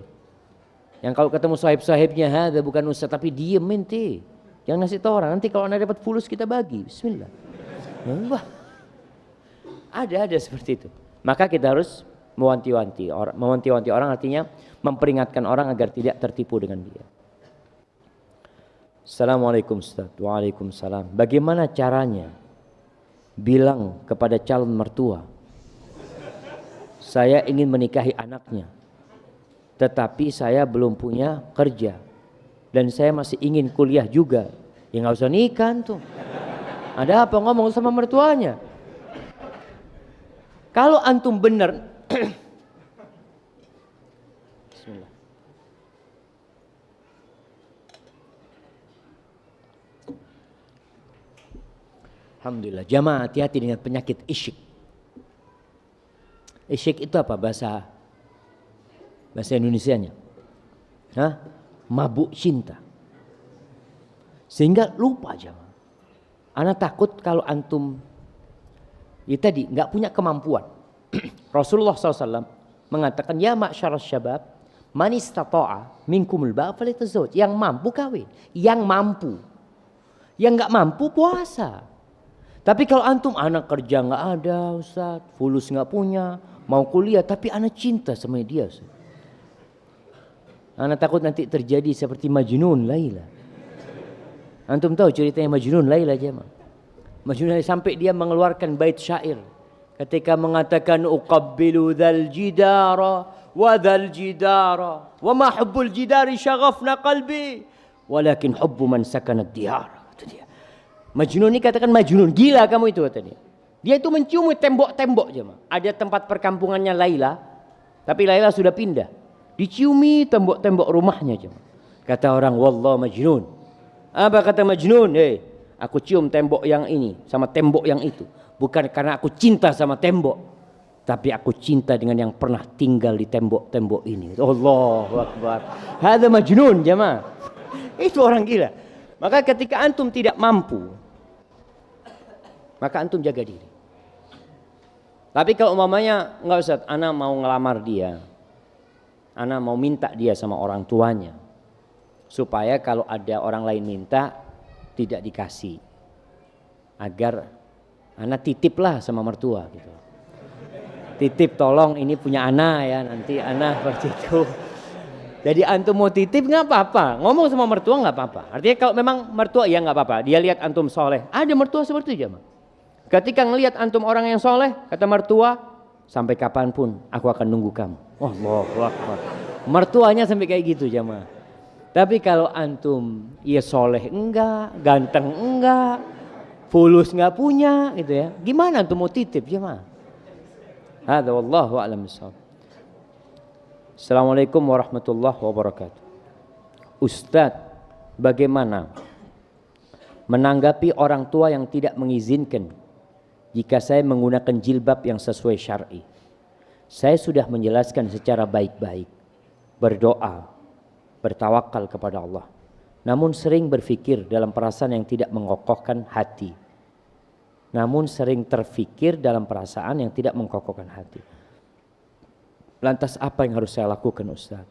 Yang kalau ketemu sahib-sahibnya, ada bukan ustadz tapi diem ente, jangan ngasih tahu orang. Nanti kalau anda dapat fulus kita bagi, bismillah. Wah, ada seperti itu. Maka kita harus mewanti-wanti orang, artinya memperingatkan orang agar tidak tertipu dengan dia. Assalamualaikum Ustaz. Waalaikumsalam. Bagaimana caranya bilang kepada calon mertua, saya ingin menikahi anaknya, tetapi saya belum punya kerja dan saya masih ingin kuliah juga. Ya nggak usah nikah tuh. Ada apa ngomong sama mertuanya? Kalau antum benar, bismillah. Alhamdulillah, jamaah hati-hati dengan penyakit isyik. Isyik itu apa bahasa Indonesianya? Mabuk cinta. Sehingga lupa jamaah. Ana takut kalau antum ya tadi nggak punya kemampuan. Rasulullah SAW mengatakan ya ma'syaras syabab man istata'a minkumul ba'a falyatazawwaj. Yang mampu kawin, yang mampu. Yang enggak mampu puasa. Tapi kalau antum anak kerja enggak ada, Ustaz, fulus enggak punya, mau kuliah tapi anak cinta sama dia, Ustaz. Anak takut nanti terjadi seperti Majnun Laila. Antum tahu ceritanya Majnun Laila jemaah? Majnun Laila sampai dia mengeluarkan bait syair ketika mengatakan uqabbilu dzal jidara wa dzal jidara wa ma hubbul jidari syaghafna qalbi walakin hubbu man sakana ad-diyar. Kata dia. Majnun ini katakan Majnun, gila kamu itu kata dia. Dia itu mencium tembok-tembok jemaah. Ada tempat perkampungannya Laila, tapi Laila sudah pindah. Diciumi tembok-tembok rumahnya jemaah. Kata orang, wallah Majnun. Apa kata Majnun? Aku cium tembok yang ini sama tembok yang itu. Bukan karena aku cinta sama tembok, tapi aku cinta dengan yang pernah tinggal di tembok-tembok ini. Allahu Akbar. Hada Majnun jemaah. Itu orang gila. Maka ketika antum tidak mampu, maka antum jaga diri. Tapi kalau umpamanya enggak Ustaz, ana mau ngelamar dia, ana mau minta dia sama orang tuanya, supaya kalau ada orang lain minta tidak dikasih, agar ana titiplah sama mertua gitu. Titip tolong ini punya ana ya, nanti ana seperti itu. Jadi antum mau titip nggak apa-apa, ngomong sama mertua nggak apa-apa. Artinya kalau memang mertua ya nggak apa-apa, dia lihat antum soleh. Ada mertua seperti itu jemaah. Ketika ngelihat antum orang yang soleh, kata mertua, sampai kapanpun aku akan nunggu kamu. Allahu Akbar. Mertuanya sampai kayak gitu jemaah. Tapi kalau antum ya soleh enggak, ganteng enggak, fulus enggak punya gitu ya, gimana antum mau titip jemaah? Hadza wallahu a'lam bissawab. Assalamualaikum warahmatullahi wabarakatuh. Ustadz, bagaimana menanggapi orang tua yang tidak mengizinkan jika saya menggunakan jilbab yang sesuai syar'i? Saya sudah menjelaskan secara baik-baik, berdoa, bertawakal kepada Allah, namun sering berpikir dalam perasaan yang tidak mengokohkan hati. Namun sering terfikir dalam perasaan yang tidak mengokohkan hati. Lantas apa yang harus saya lakukan Ustaz?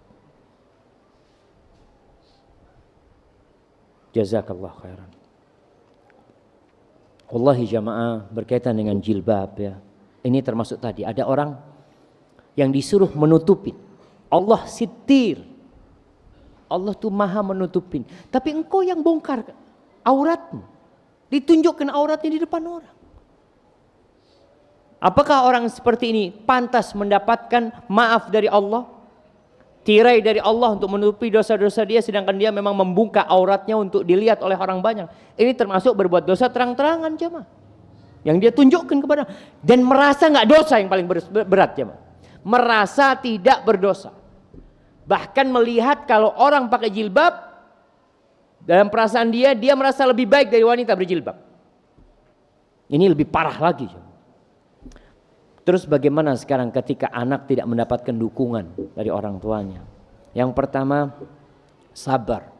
Jazakallah khairan. Wallahi jamaah, berkaitan dengan jilbab ya, ini termasuk tadi ada orang yang disuruh menutupin. Allah sitir, Allah tuh maha menutupin, tapi engkau yang bongkar auratmu, ditunjukkan auratnya di depan orang. Apakah orang seperti ini pantas mendapatkan maaf dari Allah, tirai dari Allah untuk menutupi dosa-dosa dia, sedangkan dia memang membuka auratnya untuk dilihat oleh orang banyak? Ini termasuk berbuat dosa terang-terangan jemaah, yang dia tunjukkan kepada, dan merasa nggak dosa yang paling berat jemaah, merasa tidak berdosa, bahkan melihat kalau orang pakai jilbab, dalam perasaan dia merasa lebih baik dari wanita berjilbab. Ini lebih parah lagi jemaah. Terus bagaimana sekarang ketika anak tidak mendapatkan dukungan dari orang tuanya? Yang pertama, sabar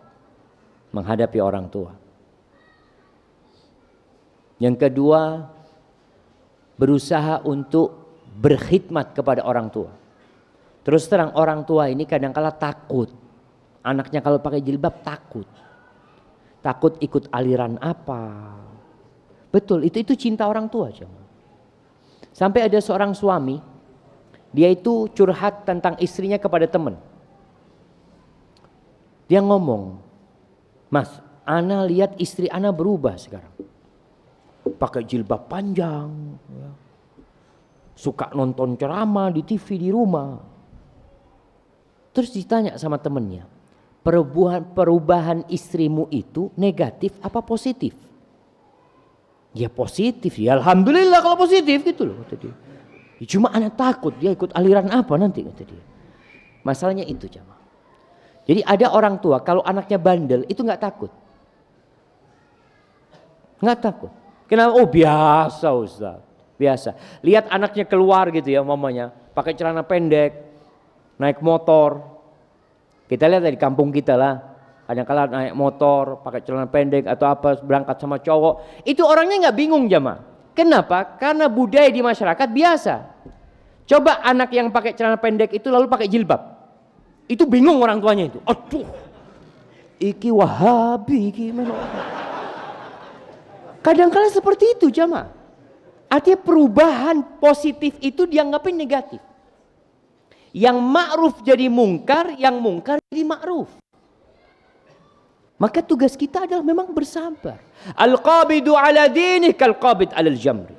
menghadapi orang tua. Yang kedua, berusaha untuk berkhidmat kepada orang tua. Terus terang orang tua ini kadang-kala takut. Anaknya kalau pakai jilbab takut. Takut ikut aliran apa. Betul, itu cinta orang tua cuma. Sampai ada seorang suami, dia itu curhat tentang istrinya kepada teman. Dia ngomong, Mas, ana lihat istri ana berubah sekarang. Pakai jilbab panjang, ya. Suka nonton ceramah di TV di rumah. Terus ditanya sama temannya, perubahan istrimu itu negatif apa positif? Ya positif, ya alhamdulillah kalau positif gitu loh kata dia. Ya, cuma anak takut dia ikut aliran apa nanti kata dia. Masalahnya itu jamaah. Jadi ada orang tua kalau anaknya bandel itu nggak takut, nggak takut. Kenapa? Oh biasa Ustaz, biasa. Lihat anaknya keluar gitu ya, mamanya pakai celana pendek, naik motor. Kita lihat di kampung kita lah. Kadang-kala naik motor, pakai celana pendek atau apa, berangkat sama cowok. Itu orangnya nggak bingung jamaah. Kenapa? Karena budaya di masyarakat biasa. Coba anak yang pakai celana pendek itu lalu pakai jilbab. Itu bingung orang tuanya itu. Aduh, iki Wahabi, iki mana? Kadang-kadang seperti itu jamaah. Artinya perubahan positif itu dianggapin negatif. Yang ma'ruf jadi mungkar, yang mungkar jadi ma'ruf. Maka tugas kita adalah memang bersabar. Al-qabidu ala dinih kal-qabid alal jamri.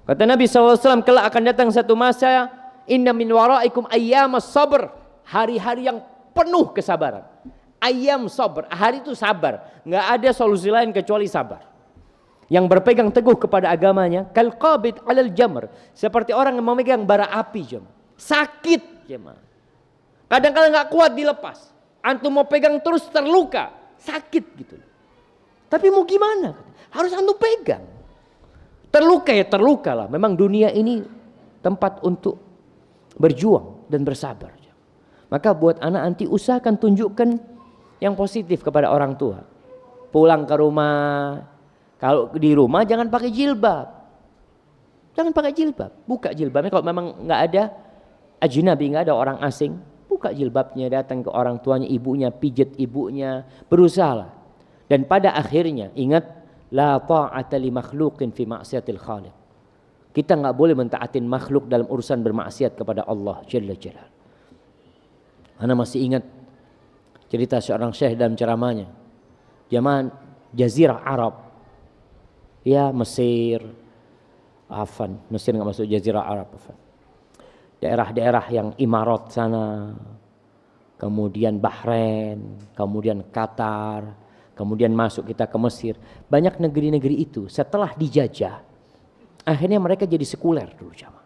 Kata Nabi SAW, kelak akan datang satu masa, inna min waraikum ayyamas sabr. Hari-hari yang penuh kesabaran. Ayyam sabr, hari itu sabar. Nggak ada solusi lain kecuali sabar. Yang berpegang teguh kepada agamanya, kal-qabid alal jamr. Seperti orang yang memegang bara api, jemaah. Sakit, jemaah. Kadang-kadang nggak kuat dilepas. Antum mau pegang terus terluka, sakit gitu. Tapi mau gimana? Harus antum pegang. Terluka ya terluka lah. Memang dunia ini tempat untuk berjuang dan bersabar. Maka buat anak anti usahakan tunjukkan yang positif kepada orang tua. Pulang ke rumah, kalau di rumah jangan pakai jilbab. Jangan pakai jilbab. Buka jilbabnya kalau memang nggak ada ajnabi, nggak ada orang asing. Buka jilbabnya, datang ke orang tuanya, ibunya, pijat ibunya, berusahalah. Dan pada akhirnya ingat, la ta'ata li makhluqin fi ma'siyatil khaliq. Kita nggak boleh mentaatin makhluk dalam urusan bermaksiat kepada Allah Jalla Jalal. Ana masih ingat cerita seorang syekh dalam ceramahnya. Zaman Jazirah Arab. Ya Mesir, Mesir nggak masuk Jazirah Arab. Daerah-daerah yang Imarat sana, kemudian Bahrain, kemudian Qatar, kemudian masuk kita ke Mesir. Banyak negeri-negeri itu setelah dijajah, akhirnya mereka jadi sekuler dulu jamaah.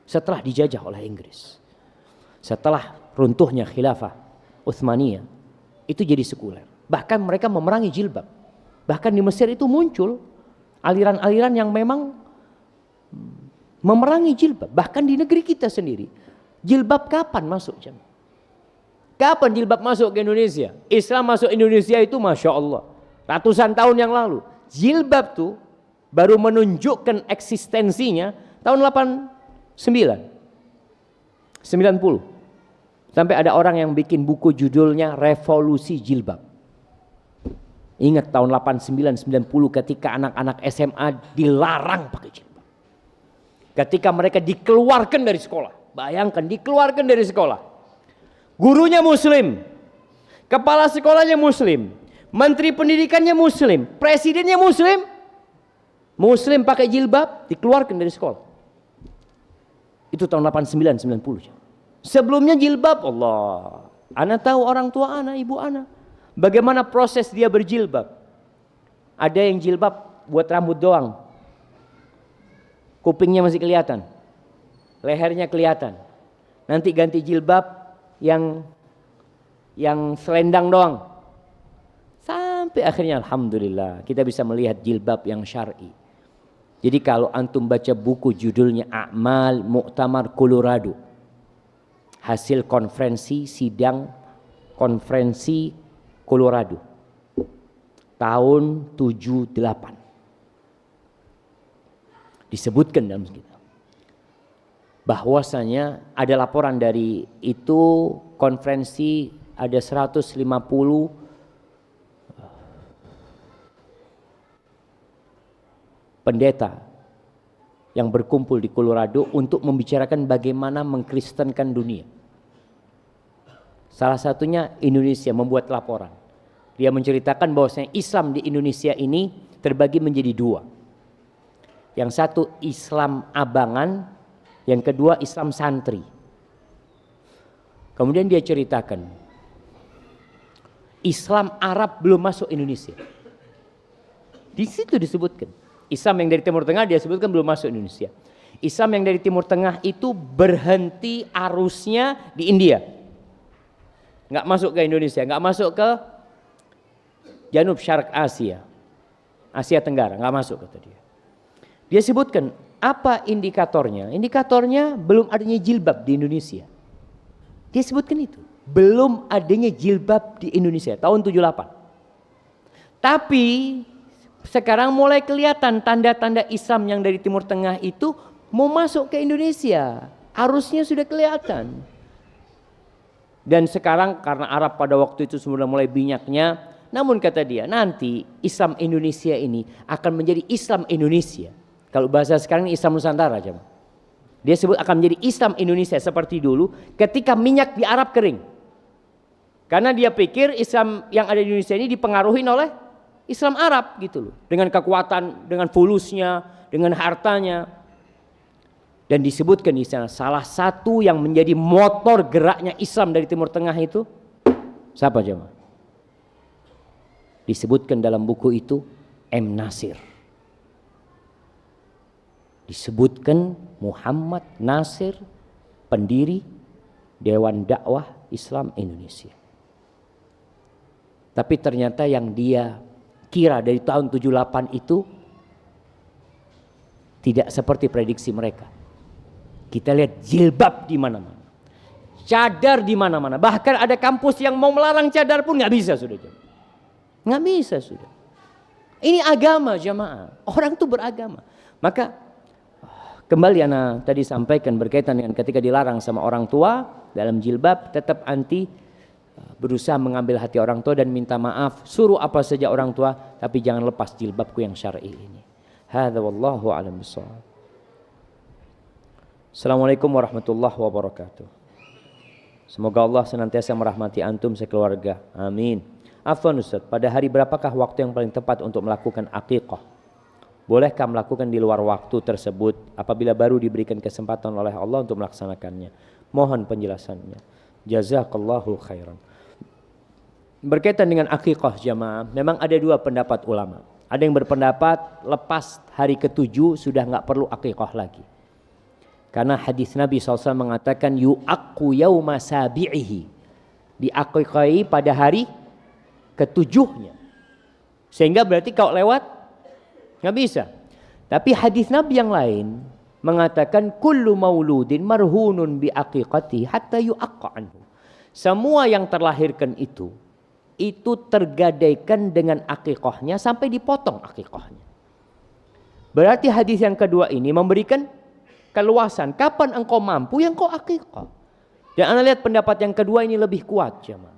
Setelah dijajah oleh Inggris, setelah runtuhnya khilafah Utsmaniyah, itu jadi sekuler. Bahkan mereka memerangi jilbab. Bahkan di Mesir itu muncul aliran-aliran yang memang memerangi jilbab. Bahkan di negeri kita sendiri, jilbab kapan masuk jemaah? Kapan jilbab masuk ke Indonesia? Islam masuk Indonesia itu Masya Allah ratusan tahun yang lalu. Jilbab tuh baru menunjukkan eksistensinya tahun 89 90. Sampai ada orang yang bikin buku judulnya Revolusi Jilbab. Ingat tahun 89 90 ketika anak-anak SMA dilarang pakai jilbab. Ketika mereka dikeluarkan dari sekolah. Bayangkan dikeluarkan dari sekolah. Gurunya muslim. Kepala sekolahnya muslim. Menteri pendidikannya muslim. Presidennya muslim. Muslim pakai jilbab dikeluarkan dari sekolah. Itu tahun 89 90. Sebelumnya jilbab Allah. Ana tahu orang tua ana, ibu ana. Bagaimana proses dia berjilbab. Ada yang jilbab buat rambut doang. Kupingnya masih kelihatan, lehernya kelihatan. Nanti ganti jilbab yang selendang doang. Sampai akhirnya alhamdulillah kita bisa melihat jilbab yang syar'i. Jadi kalau antum baca buku judulnya A'mal Muktamar Colorado, hasil konferensi sidang konferensi Colorado tahun 78. Disebutkan dalam kitab bahwasanya ada laporan dari itu konferensi ada 150 pendeta yang berkumpul di Colorado untuk membicarakan bagaimana mengkristenkan dunia. Salah satunya Indonesia membuat laporan. Dia menceritakan bahwasanya Islam di Indonesia ini terbagi menjadi dua. Yang satu Islam abangan, yang kedua Islam santri. Kemudian dia ceritakan, Islam Arab belum masuk Indonesia. Di situ disebutkan, Islam yang dari Timur Tengah dia sebutkan belum masuk Indonesia. Islam yang dari Timur Tengah itu berhenti arusnya di India. Nggak masuk ke Indonesia, nggak masuk ke Janub Syarak Asia, Asia Tenggara, nggak masuk kata dia. Dia sebutkan apa indikatornya? Indikatornya belum adanya jilbab di Indonesia. Dia sebutkan itu. Belum adanya jilbab di Indonesia tahun 78. Tapi sekarang mulai kelihatan tanda-tanda Islam yang dari Timur Tengah itu mau masuk ke Indonesia. Arusnya sudah kelihatan. Dan sekarang karena Arab pada waktu itu sudah mulai binyaknya, namun kata dia, nanti Islam Indonesia ini akan menjadi Islam Indonesia. Kalau bahasa sekarang ini Islam Nusantara aja. Dia sebut akan menjadi Islam Indonesia seperti dulu ketika minyak di Arab kering. Karena dia pikir Islam yang ada di Indonesia ini dipengaruhi oleh Islam Arab gitu loh. Dengan kekuatan, dengan fulusnya, dengan hartanya. Dan disebutkan di sana salah satu yang menjadi motor geraknya Islam dari Timur Tengah itu siapa jemaah? Disebutkan dalam buku itu M. Nasir. Disebutkan Muhammad Nasir, pendiri Dewan Dakwah Islam Indonesia. Tapi ternyata yang dia kira dari tahun 78 itu tidak seperti prediksi mereka. Kita lihat jilbab di mana-mana, cadar di mana-mana. Bahkan ada kampus yang mau melarang cadar pun nggak bisa sudah. Nggak bisa sudah. Ini agama jamaah. Orang tuh beragama. Maka kembali ana tadi sampaikan berkaitan dengan ketika dilarang sama orang tua dalam jilbab, tetap anti berusaha mengambil hati orang tua dan minta maaf. Suruh apa saja orang tua, tapi jangan lepas jilbabku yang syar'i ini. Hadza wallahu a'lam bishawab. Assalamualaikum warahmatullahi wabarakatuh. Semoga Allah senantiasa merahmati antum sekeluarga. Amin. Afwan Ustaz, pada hari berapakah waktu yang paling tepat untuk melakukan akikah? Bolehkah melakukan di luar waktu tersebut apabila baru diberikan kesempatan oleh Allah untuk melaksanakannya? Mohon penjelasannya. Jazakallahu khairan. Berkaitan dengan akikah jamaah, memang ada dua pendapat ulama. Ada yang berpendapat lepas hari ke-7 sudah nggak perlu akikah lagi. Karena hadis Nabi SAW mengatakan yu'akku yauma sabi'ihi, diakikahi pada hari ke-7-nya. Sehingga berarti kalau lewat nggak bisa. Tapi hadis Nabi yang lain mengatakan kullu mauludin marhunun bi aqiqati hatta yu'aqqa anhu. Semua yang terlahirkan itu tergadaikan dengan akikahnya sampai dipotong akikahnya. Berarti hadis yang kedua ini memberikan keluasan. Kapan engkau mampu yang kau akikah. Dan anda lihat pendapat yang kedua ini lebih kuat jemaah.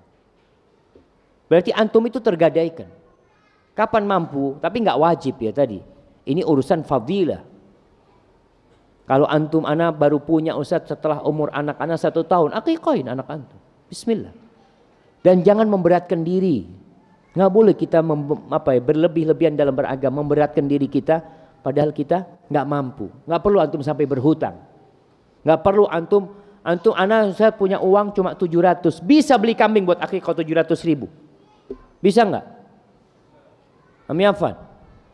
Berarti antum itu tergadaikan. Kapan mampu, tapi nggak wajib ya tadi. Ini urusan fadilah. Kalau antum anak baru punya Ustaz setelah umur anak-anak 1 tahun, akikahin anak antum. Bismillah. Dan jangan memberatkan diri. Nggak boleh kita berlebih-lebihan dalam beragama, memberatkan diri kita padahal kita nggak mampu. Nggak perlu antum sampai berhutang. Nggak perlu antum anak saya punya uang cuma 700, bisa beli kambing buat akikah 700.000. Bisa nggak? Ami Afan,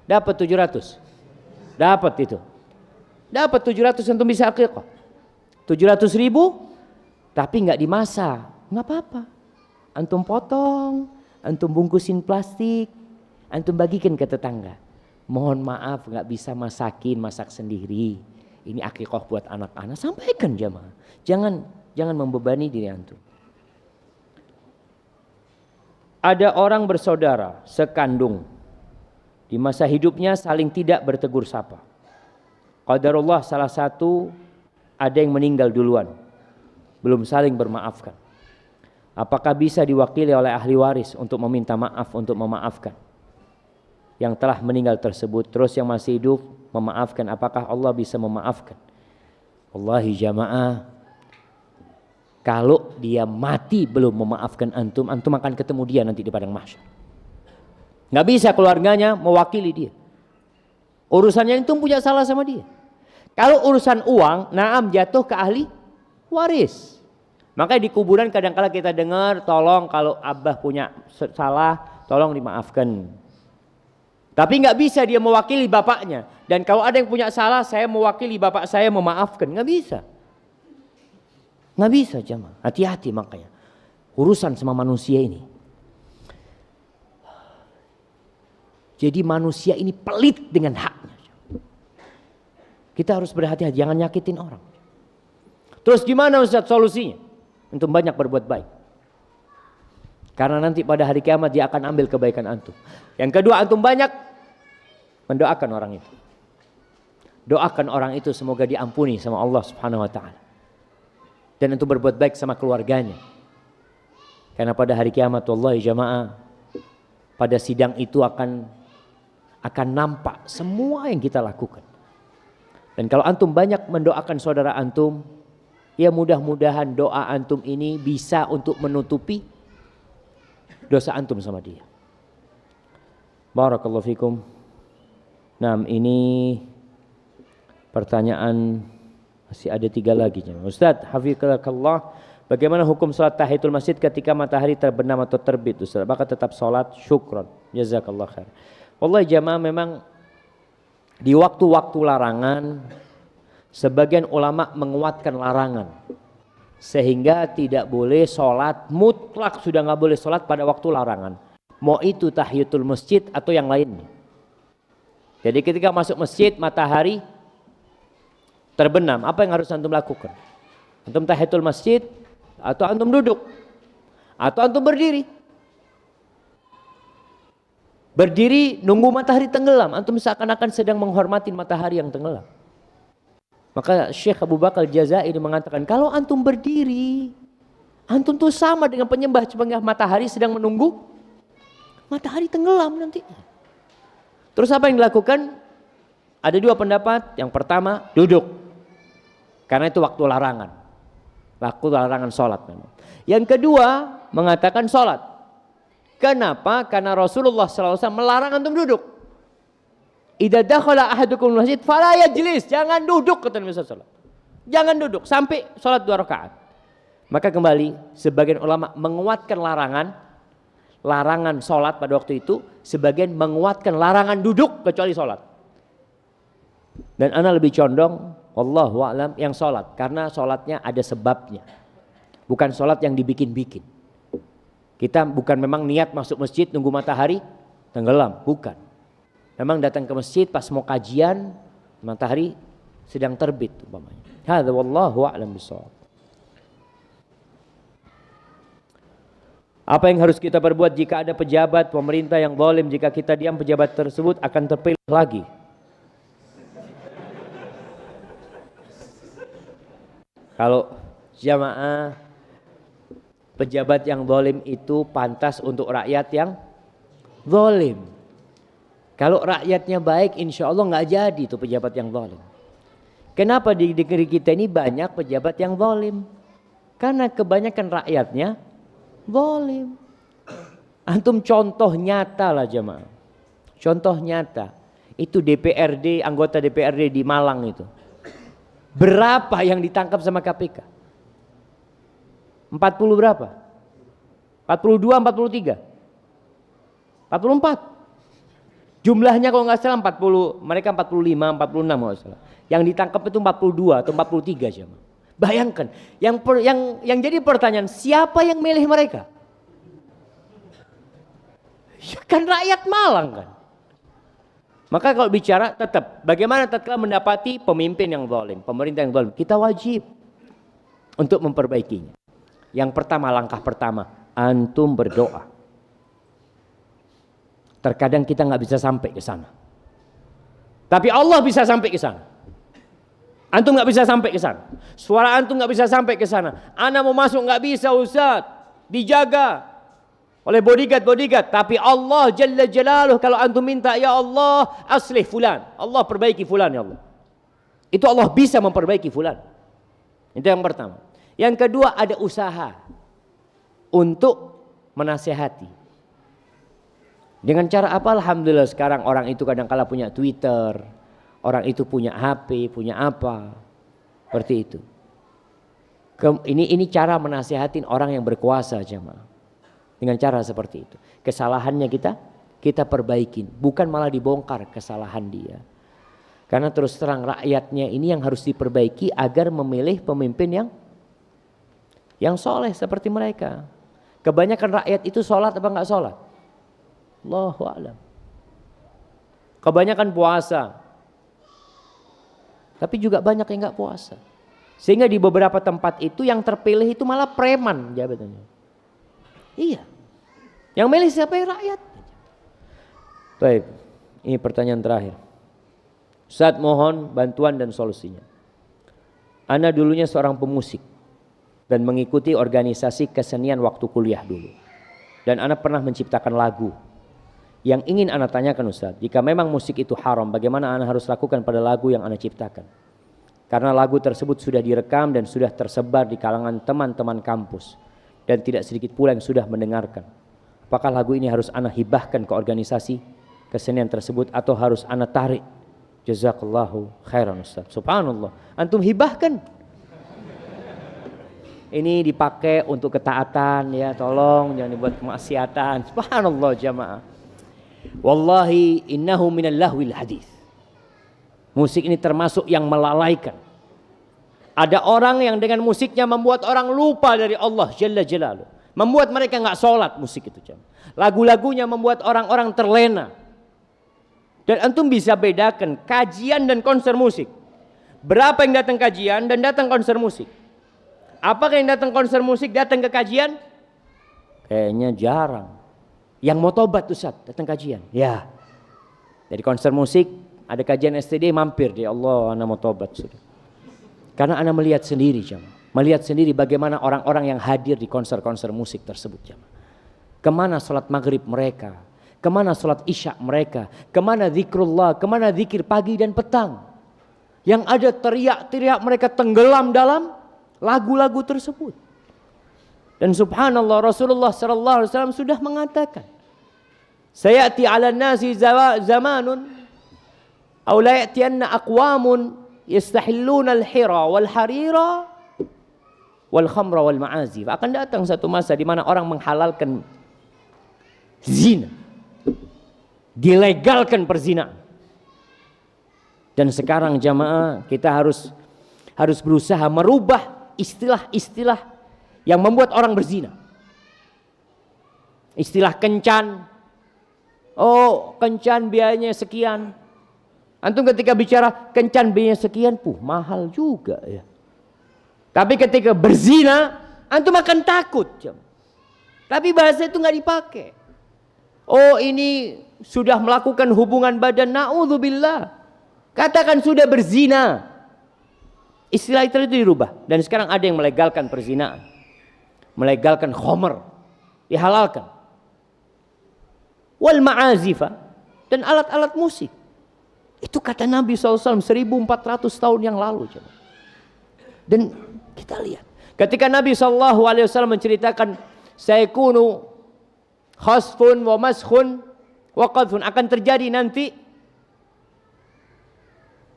dapat 700, dapat itu, dapat 700 antum bisa akikah 700.000, tapi nggak dimasak, nggak apa-apa. Antum potong, antum bungkusin plastik, antum bagikan ke tetangga. Mohon maaf nggak bisa masak sendiri. Ini akikah buat anak-anak, sampaikan jamaah. Jangan membebani diri antum. Ada orang bersaudara sekandung, di masa hidupnya saling tidak bertegur sapa. Qadarullah salah satu ada yang meninggal duluan, belum saling bermaafkan. Apakah bisa diwakili oleh ahli waris untuk meminta maaf, untuk memaafkan yang telah meninggal tersebut, terus yang masih hidup memaafkan? Apakah Allah bisa memaafkan? Wallahi jamaah, kalau dia mati belum memaafkan antum akan ketemu dia nanti di padang mahsyar. Nggak bisa keluarganya mewakili dia. Urusannya itu punya salah sama dia. Kalau urusan uang, naam jatuh ke ahli waris. Makanya di kuburan kadang-kala kita dengar, tolong kalau abah punya salah, tolong dimaafkan. Tapi nggak bisa dia mewakili bapaknya. Dan kalau ada yang punya salah, saya mewakili bapak saya memaafkan. Nggak bisa. Nggak bisa jemaah. Hati-hati makanya. Urusan sama manusia ini. Jadi manusia ini pelit dengan haknya. Kita harus berhati-hati, jangan nyakitin orang. Terus gimana Ustaz solusinya? Untuk banyak berbuat baik. Karena nanti pada hari kiamat dia akan ambil kebaikan antum. Yang kedua, antum banyak mendoakan orang itu. Doakan orang itu semoga diampuni sama Allah Subhanahu wa taala. Dan untuk berbuat baik sama keluarganya. Karena pada hari kiamat wallahi jamaah, pada sidang itu akan nampak semua yang kita lakukan. Dan kalau antum banyak mendoakan saudara antum, ya mudah-mudahan doa antum ini bisa untuk menutupi dosa antum sama dia. Barakallahu fikum. Nah, ini pertanyaan masih ada 3 lagi. Ustaz, hafizakallah, bagaimana hukum salat tahiyatul masjid ketika matahari terbenam atau terbit Ustaz? Apakah tetap salat? Syukran. Jazakallah khair. Wallahi jamaah, memang di waktu-waktu larangan sebagian ulama menguatkan larangan sehingga tidak boleh sholat mutlak, sudah nggak boleh sholat pada waktu larangan, mau itu tahiyatul masjid atau yang lainnya. Jadi ketika masuk masjid matahari terbenam, apa yang harus antum lakukan? Antum tahiyatul masjid atau antum duduk atau antum berdiri? Berdiri nunggu matahari tenggelam, antum seakan-akan sedang menghormati matahari yang tenggelam. Maka Syekh Abu Bakar Al-Jazairi mengatakan, kalau antum berdiri, antum tuh sama dengan penyembah matahari sedang menunggu matahari tenggelam nanti. Terus apa yang dilakukan? Ada 2 pendapat. Yang pertama, duduk. Karena itu waktu larangan. Waktu larangan sholat memang. Yang kedua, mengatakan sholat. Kenapa? Karena Rasulullah SAW melarang antum duduk. Idza dakhala ahadukum masjid fala yajlis, jangan duduk kata Nabi sallallahu alaihi wasallam. Jangan duduk sampai salat 2 rakaat. Maka kembali sebagian ulama menguatkan larangan salat pada waktu itu, sebagian menguatkan larangan duduk kecuali salat. Dan ana lebih condong wallahu a'lam yang salat, karena salatnya ada sebabnya. Bukan salat yang dibikin-bikin. Kita bukan memang niat masuk masjid nunggu matahari tenggelam, bukan. Memang datang ke masjid pas mau kajian matahari sedang terbit umpamanya. Hadza wallahu a'lam bishawab. Apa yang harus kita perbuat jika ada pejabat pemerintah yang zalim? Jika kita diam, pejabat tersebut akan terpilih lagi. Kalau jamaah, pejabat yang zalim itu pantas untuk rakyat yang zalim. Kalau rakyatnya baik, insya Allah nggak jadi tuh pejabat yang zalim. Kenapa di negeri kita ini banyak pejabat yang zalim? Karena kebanyakan rakyatnya zalim. Antum contoh nyata lah jemaah. Contoh nyata. Itu DPRD, anggota DPRD di Malang itu. Berapa yang ditangkap sama KPK? 40 berapa? 42, 43? 44? Jumlahnya kalau nggak salah 40, mereka 45, 46 kalau salah. Yang ditangkap itu 42 atau 43 jemaah. Bayangkan, yang jadi pertanyaan, siapa yang milih mereka? Ya kan rakyat Malang kan. Maka kalau bicara tetap, bagaimana tatkala mendapati pemimpin yang zalim, pemerintah yang zalim, kita wajib untuk memperbaikinya. Yang pertama, langkah pertama, antum berdoa. Terkadang kita nggak bisa sampai ke sana, tapi Allah bisa sampai ke sana. Antum nggak bisa sampai ke sana, suara antum nggak bisa sampai ke sana. Ana mau masuk nggak bisa Ustaz, dijaga oleh bodyguard. Tapi Allah Jalla Jalaluh, kalau antum minta, ya Allah aslih fulan, Allah perbaiki fulan ya Allah, itu Allah bisa memperbaiki fulan. Itu yang pertama. Yang kedua, ada usaha untuk menasehati. Dengan cara apa? Alhamdulillah sekarang orang itu kadang-kala punya Twitter, orang itu punya HP, punya apa, seperti itu. Ini cara menasihatin orang yang berkuasa jemaah. Dengan cara seperti itu. Kesalahannya kita perbaikin, bukan malah dibongkar kesalahan dia. Karena terus terang rakyatnya ini yang harus diperbaiki agar memilih pemimpin yang soleh seperti mereka. Kebanyakan rakyat itu sholat apa enggak sholat? Allahu a'lam. Kebanyakan puasa, tapi juga banyak yang enggak puasa. Sehingga di beberapa tempat itu yang terpilih itu malah preman jabatannya. Iya. Yang milih siapa? Ya rakyat. Baik, ini pertanyaan terakhir. Ustaz mohon bantuan dan solusinya. Ana dulunya seorang pemusik dan mengikuti organisasi kesenian waktu kuliah dulu. Dan ana pernah menciptakan lagu. Yang ingin ana tanyakan Ustaz, jika memang musik itu haram, bagaimana ana harus lakukan pada lagu yang ana ciptakan? Karena lagu tersebut sudah direkam dan sudah tersebar di kalangan teman-teman kampus. Dan tidak sedikit pula yang sudah mendengarkan. Apakah lagu ini harus ana hibahkan ke organisasi kesenian tersebut atau harus ana tarik? Jazakallahu khairan Ustaz. Subhanallah. Antum hibahkan. Ini dipakai untuk ketaatan ya, tolong jangan dibuat kemaksiatan. Subhanallah jamaah. Wallahi innahu minal lahwil hadis. Musik ini termasuk yang melalaikan. Ada orang yang dengan musiknya membuat orang lupa dari Allah Jalla Jalaluh. Membuat mereka enggak sholat musik itu jamaah. Lagu-lagunya membuat orang-orang terlena. Dan antum bisa bedakan kajian dan konser musik. Berapa yang datang kajian dan datang konser musik? Apakah yang datang konser musik datang ke kajian? Kayaknya jarang. Yang mau tobat Ustaz datang kajian. Ya. Dari konser musik ada kajian STD mampir dia. Allah, ana mau tobat sudah. Karena ana melihat sendiri jamaah. Melihat sendiri bagaimana orang-orang yang hadir di konser-konser musik tersebut jamaah. Kemana sholat maghrib mereka? Kemana sholat isya mereka? Kemana zikrullah? Kemana zikir pagi dan petang? Yang ada teriak-teriak mereka tenggelam dalam lagu-lagu tersebut. Dan subhanallah Rasulullah sallallahu alaihi wasallam sudah mengatakan, sayati 'ala nasi zamanun aw la ya'tiyanna aqwamun yastahilluna al-hira wal harira wal khamra wal ma'azif. Akan datang satu masa di mana orang menghalalkan zina, dilegalkan perzinaan. Dan sekarang jamaah kita harus berusaha merubah istilah-istilah yang membuat orang berzina. Istilah kencan. Oh, kencan biayanya sekian. Antum ketika bicara kencan biayanya sekian, mahal juga ya. Tapi ketika berzina, antum akan takut. Tapi bahasa itu nggak dipakai. Oh, ini sudah melakukan hubungan badan, na'udzubillah. Katakan sudah berzina. Istilah itu dirubah. Dan sekarang ada yang melegalkan perzinaan. Melegalkan khomer. Dihalalkan. Wal ma'azifa. Dan alat-alat musik. Itu kata Nabi SAW 1400 tahun yang lalu. Dan kita lihat. Ketika Nabi SAW menceritakan sayakunu khasfun wa maskhun wa qadhfun, akan terjadi nanti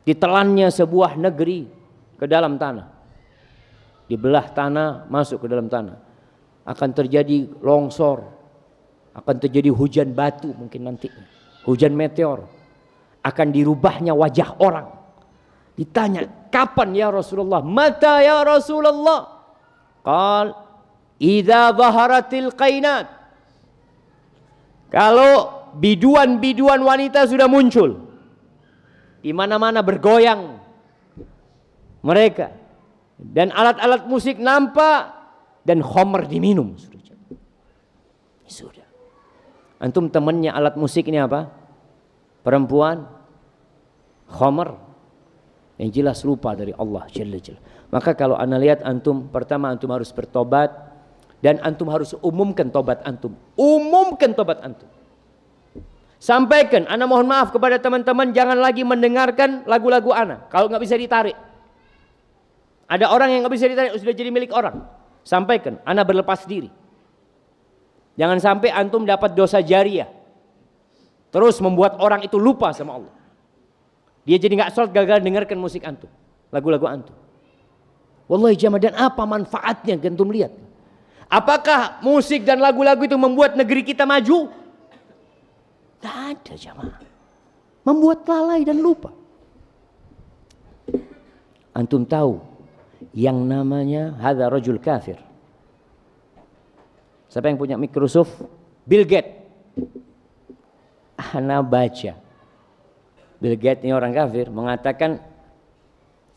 ditelannya sebuah negeri ke dalam tanah, dibelah tanah masuk ke dalam tanah, akan terjadi longsor, akan terjadi hujan batu, mungkin nanti hujan meteor, akan dirubahnya wajah orang. Ditanya, kapan ya Rasulullah? Mata ya Rasulullah? Qal idza zaharatil qainat. Kalau biduan-biduan wanita sudah muncul, di mana-mana bergoyang mereka, dan alat-alat musik nampak, dan khomer diminum. Sudah. Antum temannya alat musik ini apa? Perempuan, khomer, yang jelas lupa dari Allah Jalla Jalla. Maka kalau anda lihat antum, pertama antum harus bertobat. Dan antum harus umumkan tobat antum. Umumkan tobat antum. Sampaikan, ana mohon maaf kepada teman-teman, jangan lagi mendengarkan lagu-lagu ana kalau nggak bisa ditarik. Ada orang yang nggak bisa ditarik, sudah jadi milik orang. Sampaikan, ana berlepas diri. Jangan sampai antum dapat dosa jariah. Terus membuat orang itu lupa sama Allah. Dia jadi nggak sholat gagal dengarkan musik antum, lagu-lagu antum. Wallahi jamaah, dan apa manfaatnya antum lihat? Apakah musik dan lagu-lagu itu membuat negeri kita maju? Tidak ada jamaah. Membuat lalai dan lupa. Antum tahu yang namanya hadza rajul kafir. Siapa yang punya Microsoft? Bill Gates. Ana baca. Bill Gates ini orang kafir mengatakan,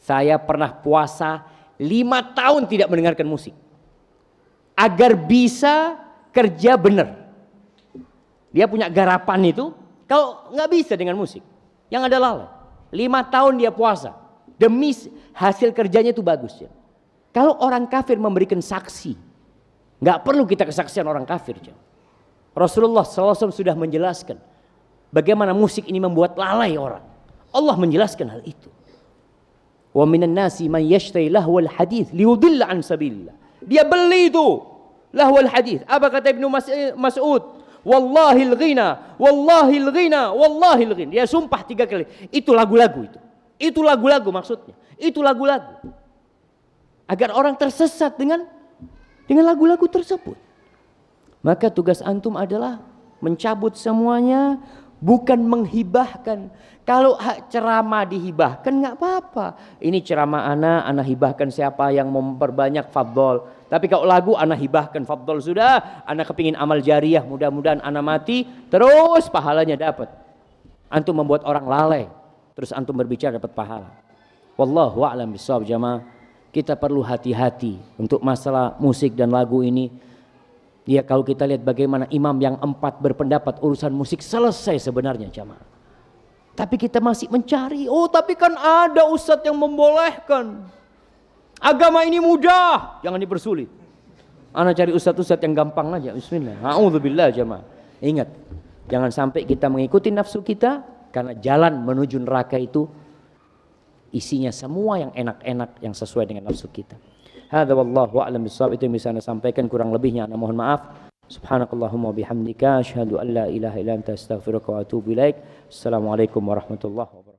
saya pernah puasa 5 tahun tidak mendengarkan musik. Agar bisa kerja benar. Dia punya garapan itu, kalau nggak bisa dengan musik, yang ada lalai. 5 tahun dia puasa. Demi hasil kerjanya itu bagus ya. Kalau orang kafir memberikan saksi, nggak perlu kita kesaksian orang kafir ya. Rasulullah SAW sudah menjelaskan bagaimana musik ini membuat lalai orang. Allah menjelaskan hal itu. Wa minan nasi man yashtari lahwal hadits liyudilla an sabilillah. Dia beli itu lahwal hadits. Apa kata Ibnu Mas'ud? Wallahil ghina, wallahil ghina, wallahil ghina. Dia sumpah 3 kali. Itu lagu-lagu itu. Itu lagu-lagu maksudnya. Itu lagu-lagu. Agar orang tersesat dengan lagu-lagu tersebut. Maka tugas antum adalah mencabut semuanya, bukan menghibahkan. Kalau hak ceramah dihibahkan nggak apa-apa. Ini ceramah ana hibahkan siapa yang memperbanyak fadhol. Tapi kalau lagu ana hibahkan fadhol sudah, ana kepingin amal jariah, mudah-mudahan ana mati terus pahalanya dapat. Antum membuat orang lalai, terus antum berbicara dapat pahala. Wallahu a'lam bishawab jamaah. Kita perlu hati-hati untuk masalah musik dan lagu ini. Ya kalau kita lihat bagaimana imam yang 4 berpendapat urusan musik selesai sebenarnya jamaah. Tapi kita masih mencari, oh tapi kan ada ustadz yang membolehkan. Agama ini mudah, jangan dipersulit. Ana cari ustadz-ustadz yang gampang aja, bismillah. A'udzubillah jamaah. Ingat, jangan sampai kita mengikuti nafsu kita, karena jalan menuju neraka itu isinya semua yang enak-enak yang sesuai dengan nafsu kita. Hadza wallahu a'lam bishawab. Itu yang bisa Anda sampaikan, kurang lebihnya Anda mohon maaf. Subhanakallahumma bihamdika asyhadu an la ilaha illa anta astaghfiruka wa atubu ilaik. Assalamualaikum warahmatullahi wabarakatuh.